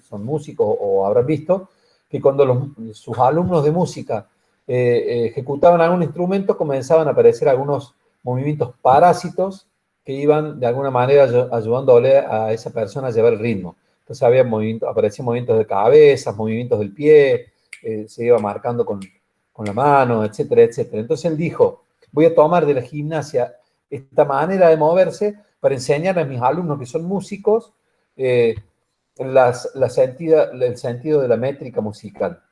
son músicos o habrán visto, que cuando sus alumnos de música ejecutaban algún instrumento, comenzaban a aparecer algunos movimientos parásitos que iban de alguna manera ayudándole a esa persona a llevar el ritmo. Entonces aparecían movimientos de cabeza, movimientos del pie, se iba marcando con la mano, etcétera, etcétera. Entonces él dijo, voy a tomar de la gimnasia esta manera de moverse para enseñar a mis alumnos que son músicos el sentido de la métrica musical.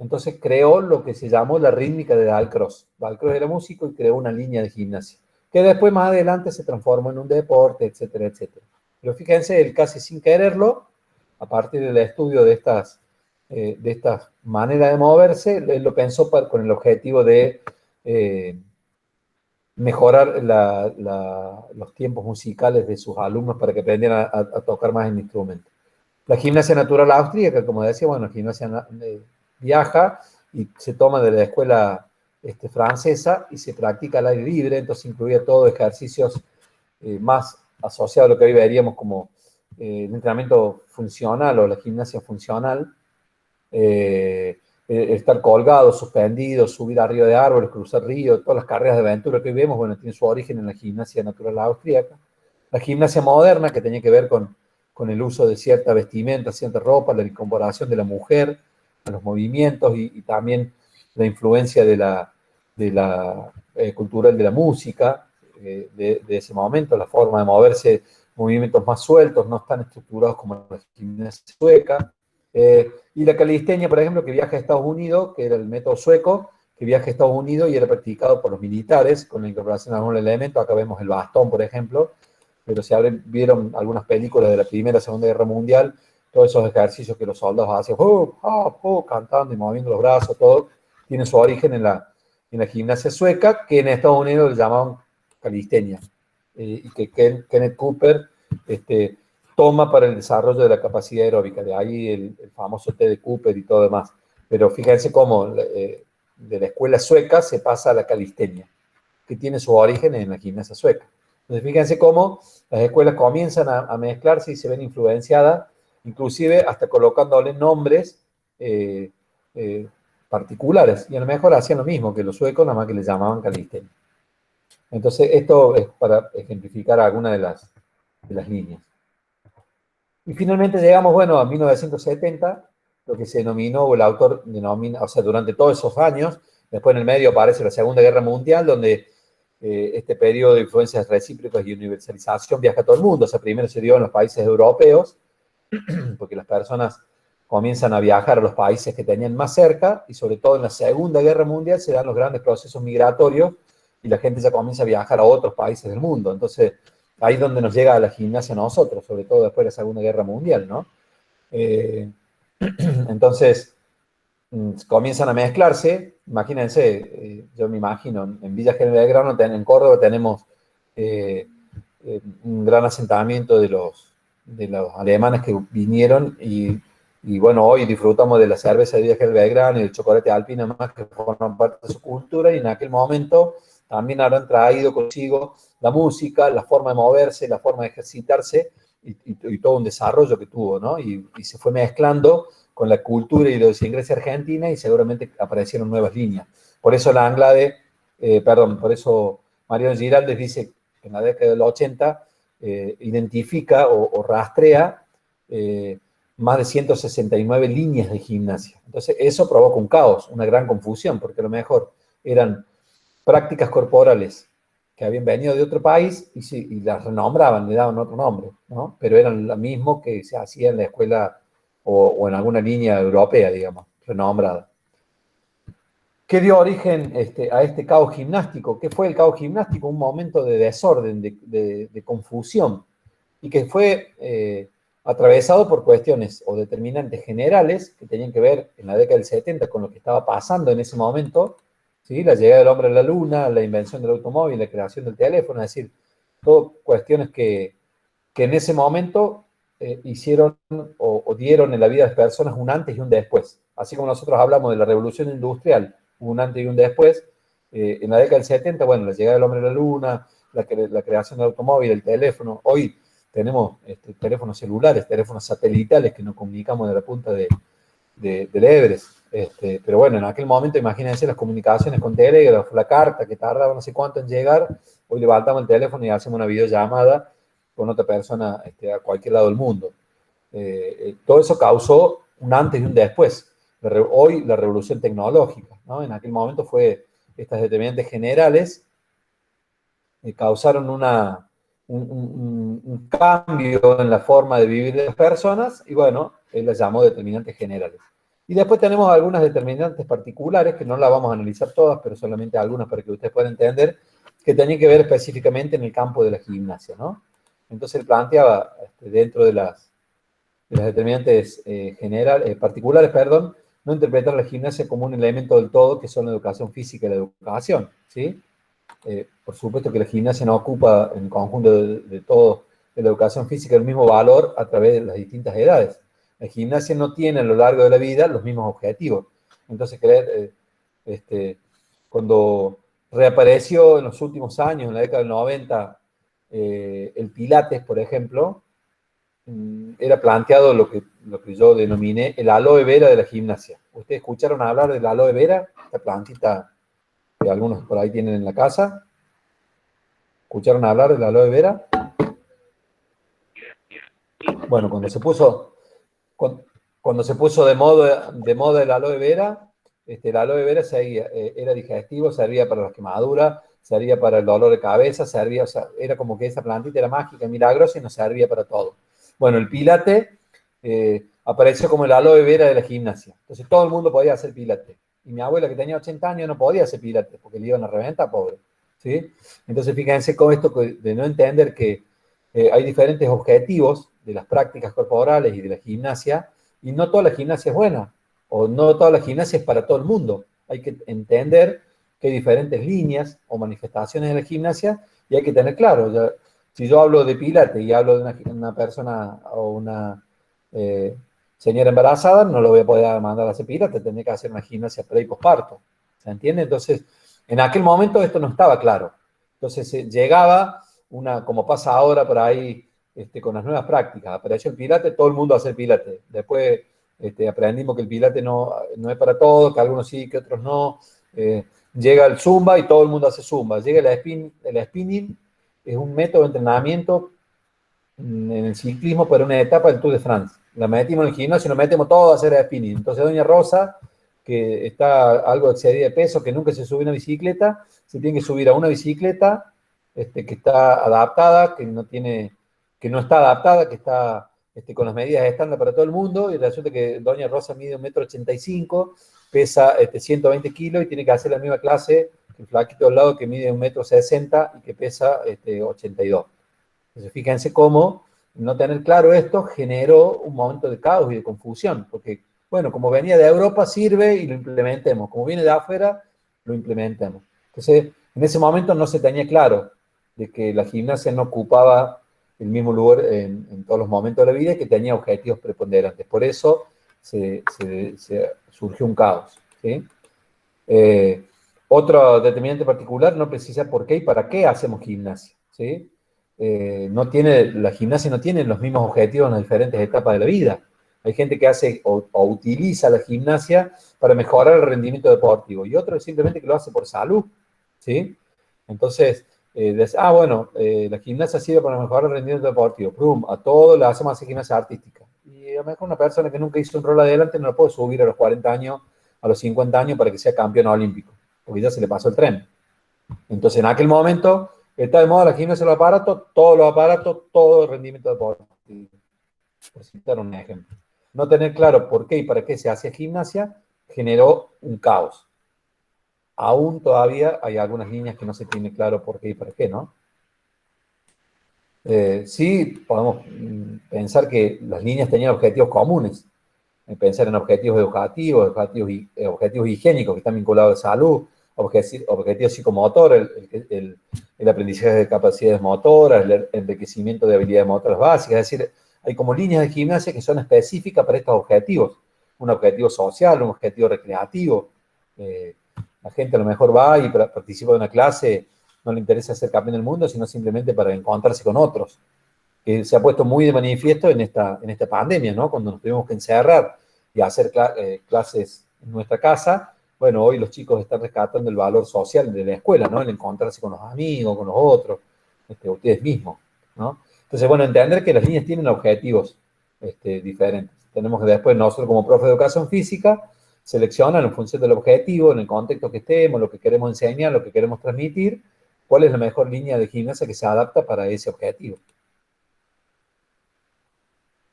Entonces creó lo que se llamó la rítmica de Dalcroze. Dalcroze era músico y creó una línea de gimnasia, que después más adelante se transformó en un deporte, etcétera, etcétera. Pero fíjense, él casi sin quererlo, a partir del estudio de estas maneras de moverse, él lo pensó con el objetivo de mejorar los tiempos musicales de sus alumnos para que aprendieran a tocar más el instrumento. La gimnasia natural austríaca, como decía, bueno, la gimnasia viaja y se toma de la escuela francesa y se practica al aire libre, entonces incluía todos ejercicios más asociados a lo que hoy veríamos como el entrenamiento funcional o la gimnasia funcional, estar colgado, suspendido, subir arriba de árboles, cruzar ríos, todas las carreras de aventura que hoy vemos, bueno, tienen su origen en la gimnasia natural austríaca. La gimnasia moderna, que tenía que ver con el uso de cierta vestimenta, cierta ropa, la incorporación de la mujer a los movimientos y también la influencia de la cultural de la música de ese momento, la forma de moverse, movimientos más sueltos, no tan estructurados como la gimnasia sueca. Y la calistenia, por ejemplo, que viaja a Estados Unidos, que era el método sueco, que viaja a Estados Unidos y era practicado por los militares con la incorporación de algún elemento. Acá vemos el bastón, por ejemplo, pero si vieron algunas películas de la Primera y Segunda Guerra Mundial, todos esos ejercicios que los soldados hacían, cantando y moviendo los brazos, todo, tiene su origen en la gimnasia sueca, que en Estados Unidos le llamaban calistenia, y que Kenneth Cooper toma para el desarrollo de la capacidad aeróbica, de ahí el famoso T de Cooper y todo demás. Pero fíjense cómo de la escuela sueca se pasa a la calistenia, que tiene su origen en la gimnasia sueca. Entonces fíjense cómo las escuelas comienzan a mezclarse y se ven influenciadas, inclusive hasta colocándole nombres particulares, y a lo mejor hacían lo mismo que los suecos, nada más que les llamaban calistenia. Entonces esto es para ejemplificar alguna de las líneas. Y finalmente llegamos, bueno, a 1970, lo que se denominó, o el autor denomina, o sea, durante todos esos años, después en el medio aparece la Segunda Guerra Mundial, donde este periodo de influencias recíprocas y universalización viaja a todo el mundo. O sea, primero se dio en los países europeos, porque las personas comienzan a viajar a los países que tenían más cerca, y sobre todo en la Segunda Guerra Mundial se dan los grandes procesos migratorios, y la gente ya comienza a viajar a otros países del mundo. Entonces, ahí es donde nos llega la gimnasia a nosotros, sobre todo después de la Segunda Guerra Mundial, ¿no? Entonces, comienzan a mezclarse. Imagínense, yo me imagino, en Villa General Belgrano, en Córdoba, tenemos un gran asentamiento de los alemanes que vinieron y bueno, hoy disfrutamos de la cerveza de Villa General Belgrano y el chocolate alpino más que forman parte de su cultura, y en aquel momento también habrán traído consigo la música, la forma de moverse, la forma de ejercitarse y todo un desarrollo que tuvo, ¿no? Y se fue mezclando con la cultura y la idiosincrasia argentina y seguramente aparecieron nuevas líneas. Por eso la Anglade, por eso Mariano Giraldes dice que en la década del 80 identifica o rastrea más de 169 líneas de gimnasia. Entonces eso provoca un caos, una gran confusión, porque a lo mejor eran prácticas corporales que habían venido de otro país y las renombraban, le daban otro nombre, ¿no? Pero eran lo mismo que se hacía en la escuela o en alguna línea europea, digamos, renombrada. ¿Qué dio origen a este caos gimnástico? ¿Qué fue el caos gimnástico? Un momento de desorden, de confusión, y que fue atravesado por cuestiones o determinantes generales que tenían que ver en la década del 70 con lo que estaba pasando en ese momento, ¿sí? La llegada del hombre a la luna, la invención del automóvil, la creación del teléfono, es decir, todo cuestiones que en ese momento hicieron o dieron en la vida de las personas un antes y un después. Así como nosotros hablamos de la revolución industrial, un antes y un después, en la década del 70, bueno, la llegada del hombre a la luna, la creación del automóvil, el teléfono. Hoy tenemos teléfonos celulares, teléfonos satelitales que nos comunicamos de la punta del Everest. Pero bueno, en aquel momento imagínense las comunicaciones con telégrafo, la carta que tardaba no sé cuánto en llegar. Hoy levantamos el teléfono y hacemos una videollamada con otra persona a cualquier lado del mundo. Todo eso causó un antes y un después. Hoy la revolución tecnológica, ¿no? En aquel momento fue estas determinantes generales causaron un cambio en la forma de vivir de las personas y bueno, él las llamó determinantes generales. Y después tenemos algunas determinantes particulares, que no las vamos a analizar todas, pero solamente algunas para que ustedes puedan entender, que tenían que ver específicamente en el campo de la gimnasia, ¿no? Entonces él planteaba, dentro de las determinantes particulares, perdón, no interpretar la gimnasia como un elemento del todo, que son la educación física y la educación, ¿sí? Por supuesto que la gimnasia no ocupa en conjunto de todo de la educación física el mismo valor a través de las distintas edades. La gimnasia no tiene a lo largo de la vida los mismos objetivos. Entonces, cuando reapareció en los últimos años, en la década del 90, el Pilates, por ejemplo, era planteado lo que yo denominé el aloe vera de la gimnasia. ¿Ustedes escucharon hablar del aloe vera? Esta plantita que algunos por ahí tienen en la casa. ¿Escucharon hablar del aloe vera? Bueno, cuando se puso de moda el aloe vera, el aloe vera era digestivo, servía para las quemaduras, servía para el dolor de cabeza, servía, o sea, era como que esa plantita era mágica, milagrosa y nos servía para todo. Bueno, el pilate apareció como el aloe vera de la gimnasia. Entonces todo el mundo podía hacer pilate. Y mi abuela, que tenía 80 años, no podía hacer pilate porque le iban a reventar, pobre. ¿Sí? Entonces fíjense con esto de no entender que hay diferentes objetivos de las prácticas corporales y de la gimnasia, y no toda la gimnasia es buena, o no toda la gimnasia es para todo el mundo. Hay que entender que hay diferentes líneas o manifestaciones de la gimnasia, y hay que tener claro, ya, si yo hablo de pilates y hablo de una persona o una señora embarazada, no lo voy a poder mandar a hacer pilates, tendré que hacer una gimnasia pre y posparto. ¿Se entiende? Entonces, en aquel momento esto no estaba claro. Entonces llegaba como pasa ahora por ahí con las nuevas prácticas, apareció el pilate, todo el mundo hace el pilate. Después aprendimos que el pilate no es para todos, que algunos sí, que otros no. Llega el zumba y todo el mundo hace zumba. Llega el spinning, es un método de entrenamiento en el ciclismo para una etapa del Tour de France. La metimos en el gimnasio y nos metemos todos a hacer spinning. Entonces doña Rosa, que está algo excedida de peso, que nunca se sube a una bicicleta, se tiene que subir a una bicicleta que está adaptada, que no está adaptada, que está con las medidas estándar para todo el mundo, y resulta que doña Rosa mide 1,85 m, pesa 120 kilos y tiene que hacer la misma clase que el flaquito al lado que mide 1,60 m y que pesa 82. Entonces fíjense cómo no tener claro esto generó un momento de caos y de confusión, porque, bueno, como venía de Europa sirve y lo implementemos, como viene de afuera, lo implementemos. Entonces, en ese momento no se tenía claro de que la gimnasia no ocupaba el mismo lugar en todos los momentos de la vida y que tenía objetivos preponderantes. Por eso se surgió un caos. ¿Sí? Otro determinante particular, no precisa por qué y para qué hacemos gimnasia. ¿Sí? La gimnasia no tiene los mismos objetivos en las diferentes etapas de la vida. Hay gente que hace o utiliza la gimnasia para mejorar el rendimiento deportivo y otro simplemente que lo hace por salud. ¿Sí? Entonces, la gimnasia sirve para mejorar el rendimiento deportivo. ¡Prum! A todos le hacemos hacer gimnasia artística. Y a lo mejor una persona que nunca hizo un rol adelante no lo puede subir a los 40 años, a los 50 años para que sea campeón olímpico, porque ya se le pasó el tren. Entonces, en aquel momento, está de moda la gimnasia, todos los aparatos, todo el rendimiento deportivo. Por citar un ejemplo. No tener claro por qué y para qué se hacía gimnasia generó un caos. Aún todavía hay algunas líneas que no se tiene claro por qué y para qué, ¿no? Sí, podemos pensar que las líneas tenían objetivos comunes. Pensar en objetivos educativos, objetivos higiénicos que están vinculados a salud, objetivos psicomotores, el aprendizaje de capacidades motoras, el enriquecimiento de habilidades motoras básicas. Es decir, hay como líneas de gimnasia que son específicas para estos objetivos. Un objetivo social, un objetivo recreativo. La gente a lo mejor va y participa de una clase, no le interesa ser campeón del mundo, sino simplemente para encontrarse con otros. Que se ha puesto muy de manifiesto en esta pandemia, ¿no? Cuando nos tuvimos que encerrar y hacer clases en nuestra casa. Bueno, hoy los chicos están rescatando el valor social de la escuela, ¿no? El encontrarse con los amigos, con los otros, ustedes mismos, ¿no? Entonces, bueno, entender que las líneas tienen objetivos diferentes. Tenemos que después nosotros como profe de educación física seleccionar en función del objetivo, en el contexto que estemos, lo que queremos enseñar, lo que queremos transmitir, cuál es la mejor línea de gimnasia que se adapta para ese objetivo.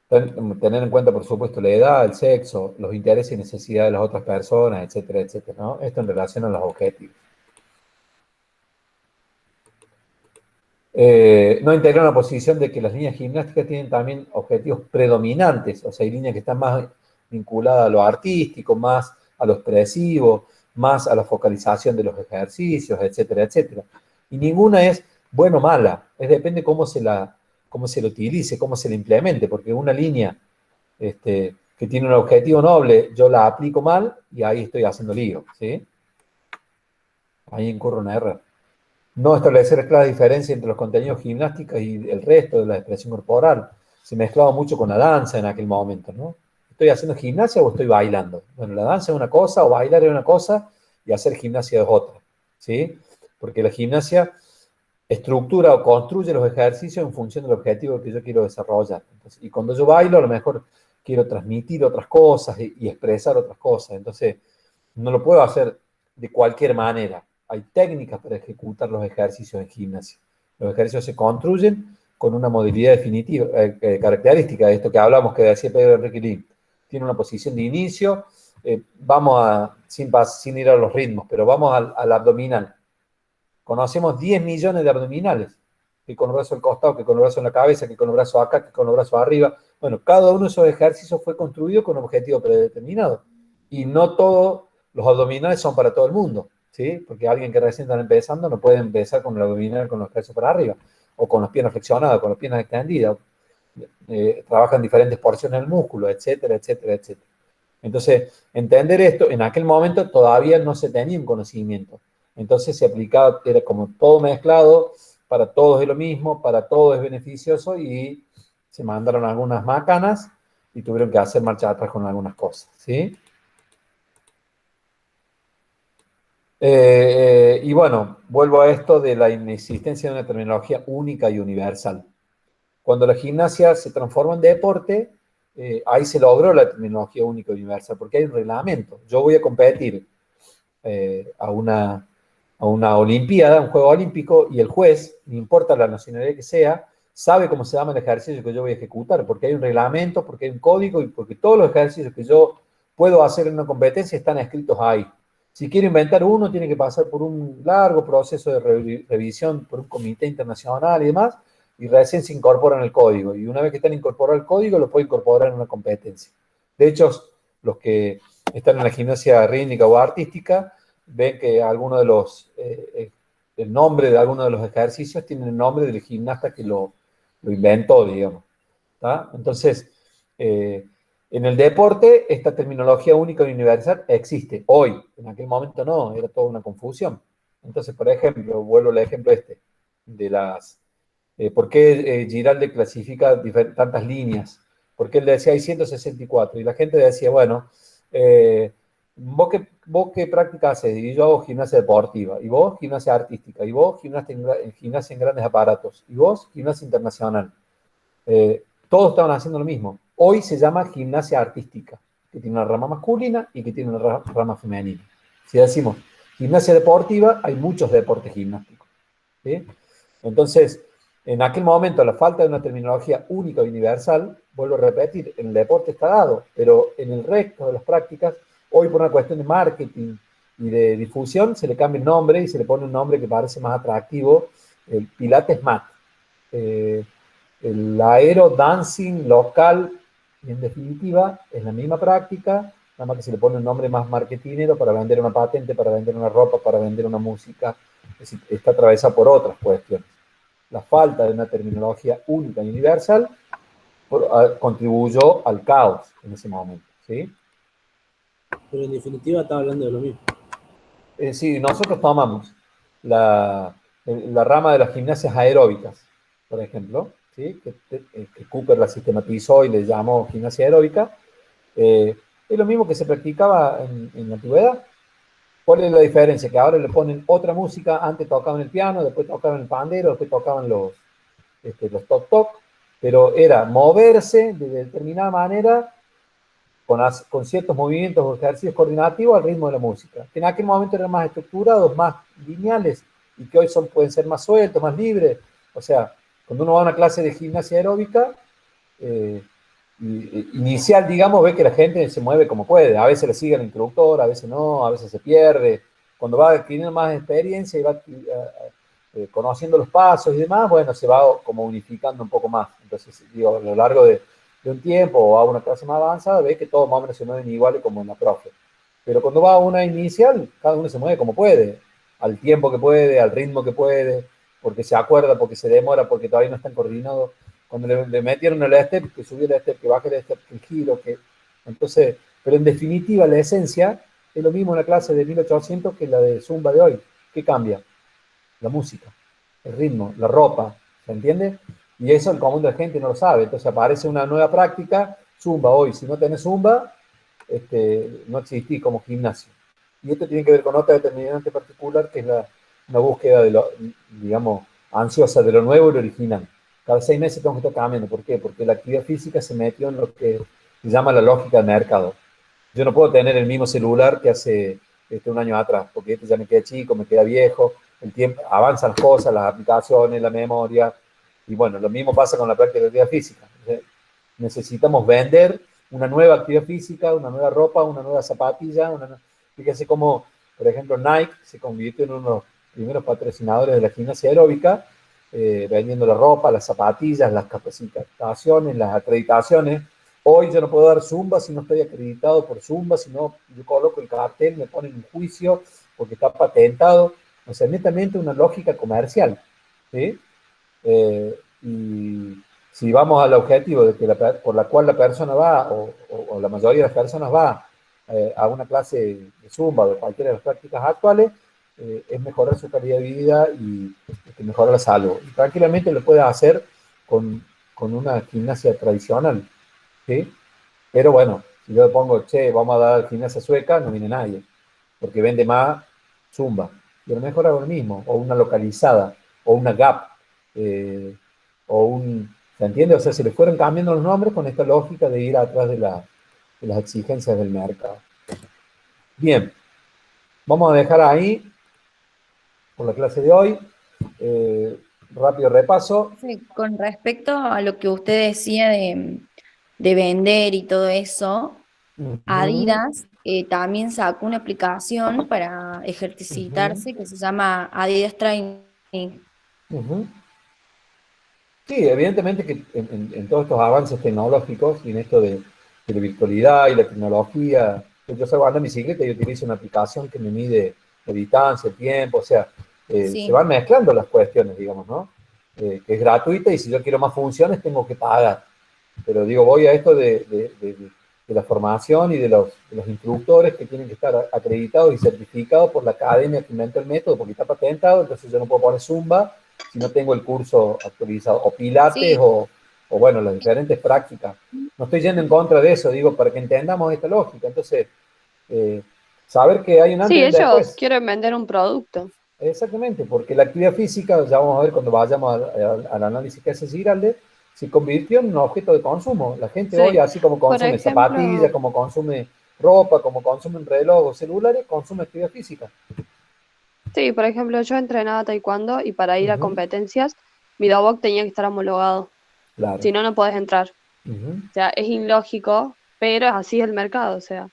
Tener en cuenta, por supuesto, la edad, el sexo, los intereses y necesidades de las otras personas, etcétera, etcétera, ¿no? Esto en relación a los objetivos. No integrar una posición de que las líneas gimnásticas tienen también objetivos predominantes, o sea, hay líneas que están más vinculadas a lo artístico, más a lo expresivo, más a la focalización de los ejercicios, etcétera, etcétera. Y ninguna es buena o mala, depende cómo se la utilice, cómo se la implemente, porque una línea que tiene un objetivo noble, yo la aplico mal y ahí estoy haciendo lío, ¿sí? Ahí incurro en error. No establecer claras diferencias entre los contenidos gimnásticos y el resto de la expresión corporal. Se mezclaba mucho con la danza en aquel momento, ¿no? ¿Estoy haciendo gimnasia o estoy bailando? Bueno, la danza es una cosa, o bailar es una cosa, y hacer gimnasia es otra, ¿sí? Porque la gimnasia estructura o construye los ejercicios en función del objetivo que yo quiero desarrollar. Entonces, y cuando yo bailo, a lo mejor quiero transmitir otras cosas y expresar otras cosas. Entonces, no lo puedo hacer de cualquier manera. Hay técnicas para ejecutar los ejercicios en gimnasia. Los ejercicios se construyen con una modalidad definitiva, característica de esto que hablamos, que decía Pedro Enrique Lin. Tiene una posición de inicio, sin ir a los ritmos, pero vamos al abdominal. Conocemos 10 millones de abdominales, que con el brazo al costado, que con el brazo en la cabeza, que con el brazo acá, que con el brazo arriba. Bueno, cada uno de esos ejercicios fue construido con un objetivo predeterminado. Y no todos los abdominales son para todo el mundo, ¿sí? Porque alguien que recién está empezando no puede empezar con el abdominal con los brazos para arriba, o con las piernas flexionadas, con las piernas extendidas. Trabajan diferentes porciones del músculo, etcétera, etcétera, etcétera. Entonces, entender esto, en aquel momento todavía no se tenía un conocimiento. Entonces se aplicaba, era como todo mezclado, para todos es lo mismo, para todos es beneficioso, y se mandaron algunas macanas y tuvieron que hacer marcha atrás con algunas cosas, ¿sí? Y bueno, vuelvo a esto de la inexistencia de una terminología única y universal. Cuando la gimnasia se transforma en deporte, ahí se logró la terminología única y universal, porque hay un reglamento. Yo voy a competir a una olimpiada, un juego olímpico, y el juez, no importa la nacionalidad que sea, sabe cómo se llama el ejercicio que yo voy a ejecutar, porque hay un reglamento, porque hay un código, y porque todos los ejercicios que yo puedo hacer en una competencia están escritos ahí. Si quiero inventar uno, tiene que pasar por un largo proceso de revisión por un comité internacional y demás, y recién se incorpora en el código. Y una vez que están incorporado el código, lo puedo incorporar en una competencia. De hecho, los que están en la gimnasia rítmica o artística, ven que algunos de los, el nombre de algunos de los ejercicios tiene el nombre del gimnasta que lo inventó, digamos. ¿Tá? Entonces, en el deporte, esta terminología única y universal existe hoy. En aquel momento no, era toda una confusión. Entonces, por ejemplo, vuelvo al ejemplo de las... ¿por qué Giralde clasifica tantas líneas? Porque él decía hay 164, y la gente decía, bueno, ¿vos qué práctica haces? Y yo hago gimnasia deportiva, y vos gimnasia artística, y vos gimnasia en grandes aparatos, y vos gimnasia internacional. Todos estaban haciendo lo mismo. Hoy se llama gimnasia artística, que tiene una rama masculina y que tiene una rama femenina. Si decimos gimnasia deportiva, hay muchos deportes gimnásticos, ¿sí? Entonces, en aquel momento, la falta de una terminología única y universal, vuelvo a repetir, en el deporte está dado, pero en el resto de las prácticas, hoy por una cuestión de marketing y de difusión, se le cambia el nombre y se le pone un nombre que parece más atractivo, el Pilates Mat. El aero dancing local, y en definitiva, es la misma práctica, nada más que se le pone un nombre más marketinero para vender una patente, para vender una ropa, para vender una música. Es decir, está atravesada por otras cuestiones. La falta de una terminología única y universal contribuyó al caos en ese momento, ¿sí? Pero en definitiva está hablando de lo mismo. Sí, nosotros tomamos la rama de las gimnasias aeróbicas, por ejemplo, ¿sí? Que Cooper la sistematizó y le llamó gimnasia aeróbica. Es lo mismo que se practicaba en la antigüedad. ¿Cuál es la diferencia? Que ahora le ponen otra música, antes tocaban el piano, después tocaban el pandero, después tocaban los toc-toc, pero era moverse de determinada manera con ciertos movimientos o ejercicios coordinativos al ritmo de la música, que en aquel momento eran más estructurados, más lineales, y que hoy pueden ser más sueltos, más libres. O sea, cuando uno va a una clase de gimnasia aeróbica, inicial, digamos, ve que la gente se mueve como puede. A veces le sigue el instructor, a veces no, a veces se pierde. Cuando va adquiriendo más experiencia y va conociendo los pasos y demás, bueno, se va como unificando un poco más. Entonces, digo, a lo largo de un tiempo o a una clase más avanzada, ve que todos más o menos se mueven iguales como en la profe. Pero cuando va a una inicial, cada uno se mueve como puede, al tiempo que puede, al ritmo que puede, porque se acuerda, porque se demora, porque todavía no están coordinados. Cuando le metieron el step, que subió el step, que baje el step, que el giro, que... Entonces, pero en definitiva, la esencia es lo mismo en la clase de 1800 que la de Zumba de hoy. ¿Qué cambia? La música, el ritmo, la ropa, ¿se entiende? Y eso el común de la gente no lo sabe. Entonces aparece una nueva práctica, Zumba hoy. Si no tenés Zumba, no existís como gimnasio. Y esto tiene que ver con otra determinante particular, que es una búsqueda de lo, digamos, ansiosa de lo nuevo y lo original. Cada 6 meses tengo que estar cambiando. ¿Por qué? Porque la actividad física se metió en lo que se llama la lógica del mercado. Yo no puedo tener el mismo celular que hace un año atrás, porque ya me queda chico, me queda viejo, el tiempo, avanzan las cosas, las aplicaciones, la memoria, y bueno, lo mismo pasa con la práctica de actividad física. Necesitamos vender una nueva actividad física, una nueva ropa, una nueva zapatilla. Fíjense cómo, por ejemplo, Nike se convirtió en uno de los primeros patrocinadores de la gimnasia aeróbica, vendiendo la ropa, las zapatillas, las capacitaciones, las acreditaciones. Hoy yo no puedo dar Zumba si no estoy acreditado por Zumba, si no yo coloco el cartel, me ponen un juicio porque está patentado. O sea, netamente una lógica comercial, ¿sí? Y si vamos al objetivo de que por la cual la persona va, o la mayoría de las personas va a una clase de Zumba o de cualquiera de las prácticas actuales, es mejorar su calidad de vida y mejorar la salud. Y tranquilamente lo puede hacer con una gimnasia tradicional, ¿sí? Pero bueno, si yo le pongo, che, vamos a dar gimnasia sueca, no viene nadie, porque vende más Zumba. Y a lo mejor hago lo mismo, o una localizada, o una GAP, eh, ¿se entiende? O sea, se le fueron cambiando los nombres con esta lógica de ir atrás de las exigencias del mercado. Bien, vamos a dejar ahí por la clase de hoy. Rápido repaso. Sí, con respecto a lo que usted decía de vender y todo eso, Ujú, Adidas también sacó una aplicación para ujú, ejercitarse que se llama Adidas Training. ujú. Sí, evidentemente que en todos estos avances tecnológicos y en esto de la virtualidad y la tecnología, yo salgo andando en bicicleta y utilizo una aplicación que me mide la distancia, el tiempo, o sea, se Sí, van mezclando las cuestiones, digamos, ¿no? Que es gratuita y si yo quiero más funciones tengo que pagar. Pero digo, voy a esto de la formación y de los instructores que tienen que estar acreditados y certificados por la academia que inventó el método, porque está patentado, entonces yo no puedo poner Zumba si no tengo el curso actualizado, o Pilates, sí, o bueno, las diferentes prácticas. No estoy yendo en contra de eso, digo, para que entendamos esta lógica. Entonces, eh, saber que hay un antes Sí, y un ellos después. quieren vender un producto. Exactamente, porque la actividad física, ya vamos a ver cuando vayamos al análisis que hace Giralde, se convirtió en un objeto de consumo. La gente hoy, Sí. así como Por consume zapatillas, ejemplo, como consume ropa, como consume reloj o celulares, consume actividad física. sí, por ejemplo, yo entrenaba taekwondo y para ir a Ujú, competencias, mi dobok tenía que estar homologado. claro. Si no, no podés entrar. Ujú. O sea, es ilógico, pero así es el mercado. O sea,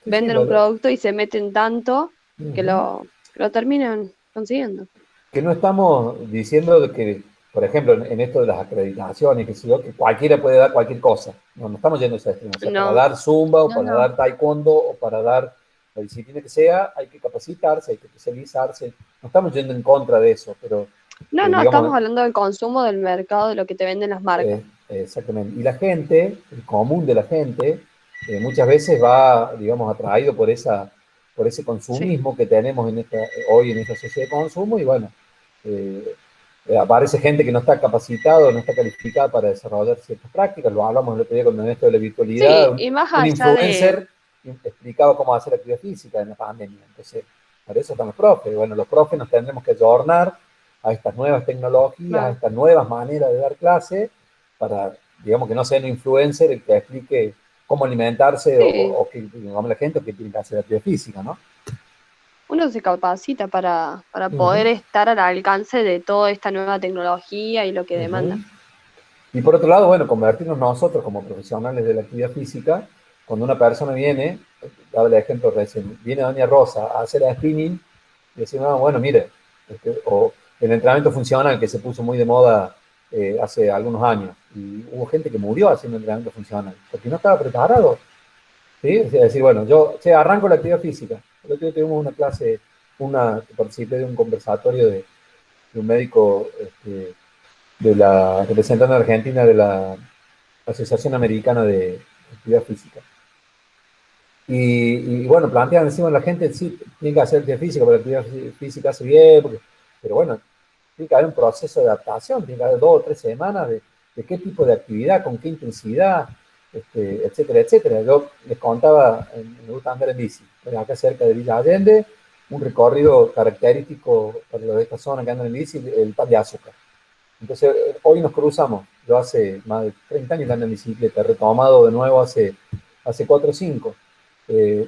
Sí, sí, venden un producto y se meten tanto que ujú. lo terminan consiguiendo. Que no estamos diciendo de que, por ejemplo, en esto de las acreditaciones, que, sé yo, que cualquiera puede dar cualquier cosa. No, no estamos yendo a ese extremo. O sea, para No, dar zumba o no, para no. dar taekwondo o para dar la disciplina que sea, hay que capacitarse, hay que especializarse. No estamos yendo en contra de eso, pero no, no, digamos, estamos hablando del consumo del mercado, de lo que te venden las marcas. exactamente. Y la gente, el común de la gente, muchas veces va, digamos, atraído por ese Sí. consumismo que tenemos hoy en esta sociedad de consumo y bueno, eh, aparece gente que no está capacitada, no está calificada para desarrollar ciertas prácticas. Lo hablamos el otro día con esto de la virtualidad. Sí, Un, y más un allá de, influencer explicaba cómo hacer actividad física en la pandemia. Entonces, para eso están los profes. Bueno, los profes nos tendremos que ayornar a estas nuevas tecnologías, a claro, estas nuevas maneras de dar clase, para, digamos, que no sea un influencer el que explique cómo alimentarse sí, o que digamos, la gente o que tiene que hacer actividad física, ¿no? uno se capacita para Uh -huh, poder estar al alcance de toda esta nueva tecnología y lo que uh -huh. demanda. Y por otro lado, bueno, convertirnos nosotros como profesionales de la actividad física, cuando una persona viene, daba el ejemplo recién, viene doña Rosa a hacer spinning, y decir, no, bueno, mire, o el entrenamiento funcional que se puso muy de moda hace algunos años, y hubo gente que murió haciendo entrenamiento funcional, porque no estaba preparado, ¿sí? Es decir, bueno, yo arranco la actividad física. El otro día tuvimos una clase, participé de un conversatorio de un médico de la representante argentina de la Asociación Americana de Actividad Física. Y bueno, plantean encima la gente, sí, tiene que hacer actividad física, porque la actividad física hace bien, pero bueno, tiene que haber un proceso de adaptación, tiene que haber 2 o 3 semanas de qué tipo de actividad, con qué intensidad, etcétera, etcétera. Yo les contaba, me gusta andar en bici, acá cerca de Villa Allende, un recorrido característico para los de esta zona que andan en bici, el Pan de Azúcar. Entonces, hoy nos cruzamos, yo hace más de 30 años que ando en bicicleta, he retomado de nuevo hace 4 o 5,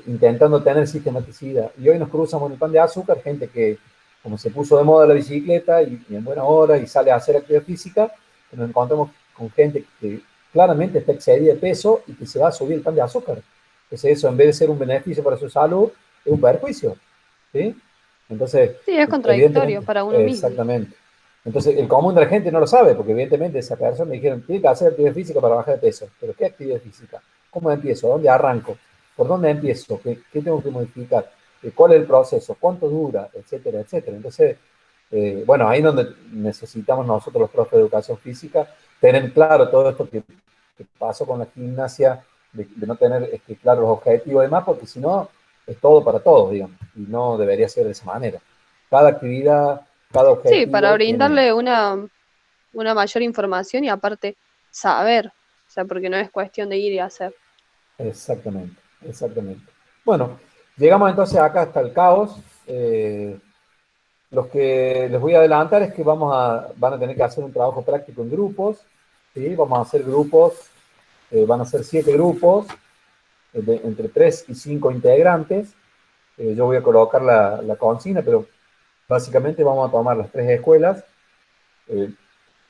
intentando tener sistematicidad. Y hoy nos cruzamos en el Pan de Azúcar, gente que, como se puso de moda la bicicleta y en buena hora y sale a hacer actividad física, nos encontramos con gente que claramente está excedida de peso y que se va a subir el Pan de Azúcar. Entonces eso, en vez de ser un beneficio para su salud, es un perjuicio, ¿sí? Entonces, Sí, es contradictorio evidentemente, para uno mismo. exactamente. Entonces, el común de la gente no lo sabe, porque evidentemente esa persona me dijeron, tiene que hacer actividad física para bajar de peso. ¿Pero qué actividad física? ¿Cómo empiezo? ¿Dónde arranco? ¿Por dónde empiezo? ¿Qué tengo que modificar? ¿Cuál es el proceso? ¿Cuánto dura? Etcétera, etcétera. Entonces, bueno, ahí es donde necesitamos nosotros los profes de educación física tener claro todo esto que pasó con la gimnasia, de no tener claro los objetivos y demás, porque si no, es todo para todos, digamos, y no debería ser de esa manera. Cada actividad, cada Sí, para objetivo tiene... brindarle una mayor información y aparte saber, o sea, porque no es cuestión de ir y hacer. Exactamente, exactamente. Bueno, llegamos entonces acá hasta el caos. Los que les voy a adelantar es que van a tener que hacer un trabajo práctico en grupos, ¿sí? Vamos a hacer grupos, van a ser 7 grupos, entre 3 y 5 integrantes. Yo voy a colocar la consigna, pero básicamente vamos a tomar las 3 escuelas, eh,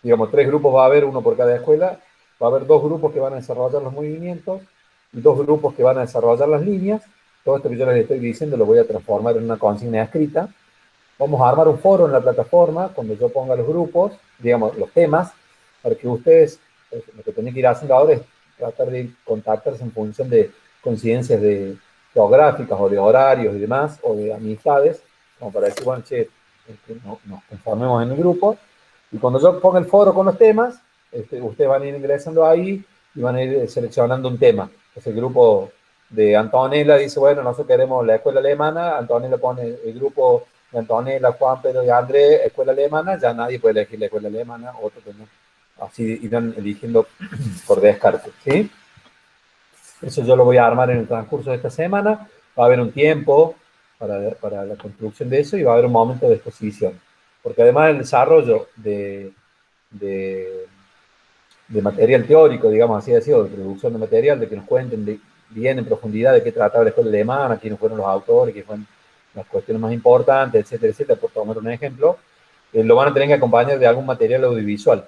digamos, 3 grupos va a haber, uno por cada escuela, va a haber 2 grupos que van a desarrollar los movimientos y 2 grupos que van a desarrollar las líneas. Todo esto que yo les estoy diciendo lo voy a transformar en una consigna escrita. Vamos a armar un foro en la plataforma cuando yo ponga los grupos, digamos, los temas, para que ustedes, lo que tienen que ir haciendo ahora es tratar de contactarse en función de coincidencias geográficas o de horarios y demás, o de amistades, como para decir, bueno, che, nos conformemos en el grupo. Y cuando yo ponga el foro con los temas, ustedes van a ir ingresando ahí y van a ir seleccionando un tema. Entonces el grupo de Antonella dice, bueno, nosotros queremos la escuela alemana, Antonella pone el grupo de Antonella, Juan, Pedro y Andrés, escuela alemana, ya nadie puede elegir la escuela alemana, otro que no. Así irán eligiendo por descarte, ¿sí? Eso yo lo voy a armar en el transcurso de esta semana. Va a haber un tiempo para la construcción de eso y va a haber un momento de exposición. Porque además el desarrollo de, de material teórico, digamos así, o de producción de material, de que nos cuenten bien en profundidad de qué trataba la escuela alemana, quiénes fueron los autores, qué fueron las cuestiones más importantes, etcétera, etcétera, por tomar un ejemplo, lo van a tener que acompañar de algún material audiovisual.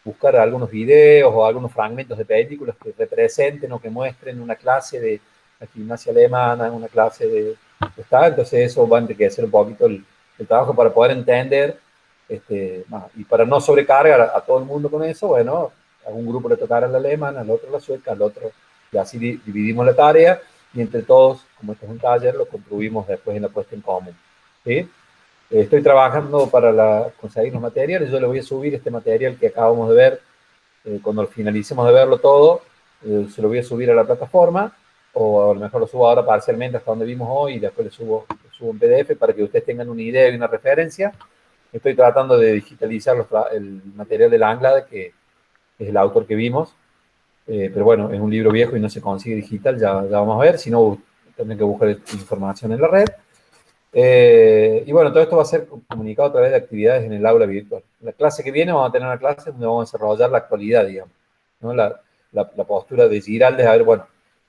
Buscar algunos videos o algunos fragmentos de películas que representen o que muestren una clase de la gimnasia alemana, una clase entonces eso va a enriquecer un poquito el trabajo para poder entender, y para no sobrecargar a todo el mundo con eso, bueno, a un grupo le tocará la alemana, al otro la sueca, al otro, y así dividimos la tarea, y entre todos, como esto es un taller, lo construimos después en la puesta en común, ¿sí? Estoy trabajando para conseguir los materiales, yo le voy a subir este material que acabamos de ver, cuando finalicemos de verlo todo, se lo voy a subir a la plataforma, o a lo mejor lo subo ahora parcialmente hasta donde vimos hoy, y después lo subo en PDF para que ustedes tengan una idea y una referencia. Estoy tratando de digitalizar el material de la Anglada, que es el autor que vimos, pero bueno, es un libro viejo y no se consigue digital, ya vamos a ver, si no, tendrán que buscar información en la red. Y bueno, todo esto va a ser comunicado a través de actividades en el aula virtual. La clase que viene vamos a tener una clase donde vamos a desarrollar la actualidad, digamos, ¿no? La postura de Giraldes, a ver, bueno,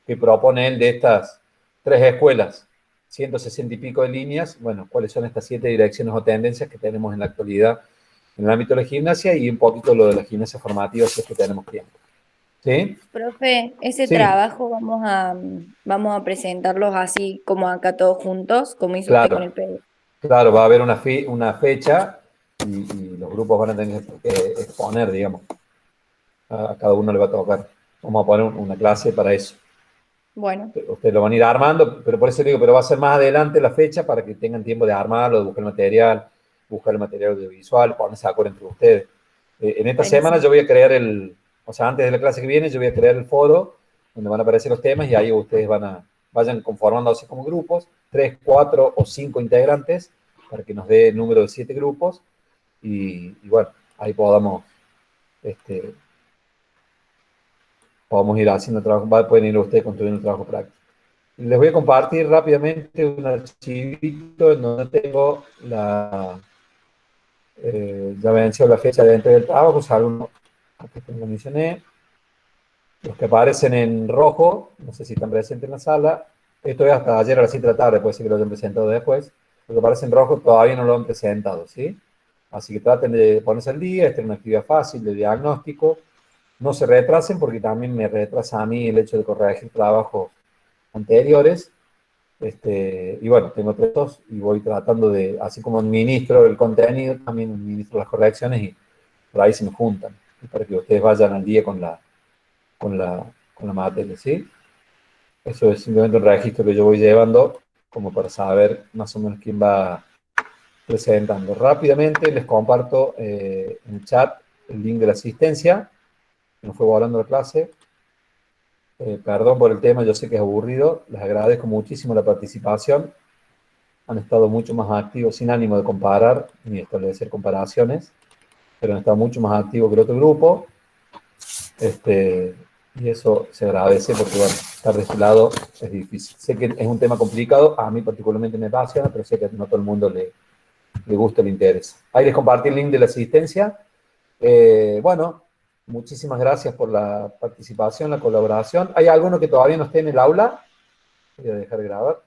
qué propone él de estas 3 escuelas, 160 y pico de líneas, bueno, cuáles son estas 7 direcciones o tendencias que tenemos en la actualidad en el ámbito de la gimnasia y un poquito lo de la gimnasia formativa si es que tenemos tiempo. ¿Sí? Profe, ese Sí, trabajo vamos a presentarlos así como acá todos juntos, como hizo usted con claro, el PD. claro, va a haber una fecha y los grupos van a tener que exponer, digamos, a cada uno le va a tocar. Vamos a poner una clase para eso. Bueno, Ustedes lo van a ir armando, pero por eso digo, pero va a ser más adelante la fecha para que tengan tiempo de armarlo, de buscar el material audiovisual, ponerse de acuerdo entre ustedes. En esta semana buenísimo. yo voy a crear o sea, antes de la clase que viene, yo voy a crear el foro donde van a aparecer los temas y ahí ustedes vayan conformándose como grupos, 3, 4 o 5 integrantes, para que nos dé el número de 7 grupos y bueno, ahí este, podamos ir haciendo trabajo, pueden ir ustedes construyendo el trabajo práctico. Les voy a compartir rápidamente un archivito en donde tengo ya venció la fecha de entrega del trabajo, algunos que lo mencioné, los que aparecen en rojo, no sé si están presentes en la sala, esto es hasta ayer a las 7 de la tarde, puede ser que lo hayan presentado después, lo que aparece en rojo todavía no lo han presentado, ¿sí? Así que traten de ponerse al día, esta es una actividad fácil de diagnóstico, no se retrasen porque también me retrasa a mí el hecho de corregir trabajos anteriores. Y bueno, tengo tres y voy tratando de, así como administro el contenido, también administro las correcciones y por ahí se me juntan, para que ustedes vayan al día con la materia, ¿sí? Eso es simplemente un registro que yo voy llevando como para saber más o menos quién va presentando. Rápidamente les comparto en el chat el link de la asistencia, que nos fue volando la clase. Perdón por el tema, yo sé que es aburrido, les agradezco muchísimo la participación, han estado mucho más activos sin ánimo de comparar ni establecer comparaciones, pero han estado mucho más activos que el otro grupo, y eso se agradece porque, bueno, estar de este lado es difícil. Sé que es un tema complicado, a mí particularmente me apasiona, pero sé que no todo el mundo le gusta, le interesa. Ahí les compartí el link de la asistencia. Bueno, muchísimas gracias por la participación, la colaboración. ¿Hay alguno que todavía no esté en el aula? Voy a dejar de grabar.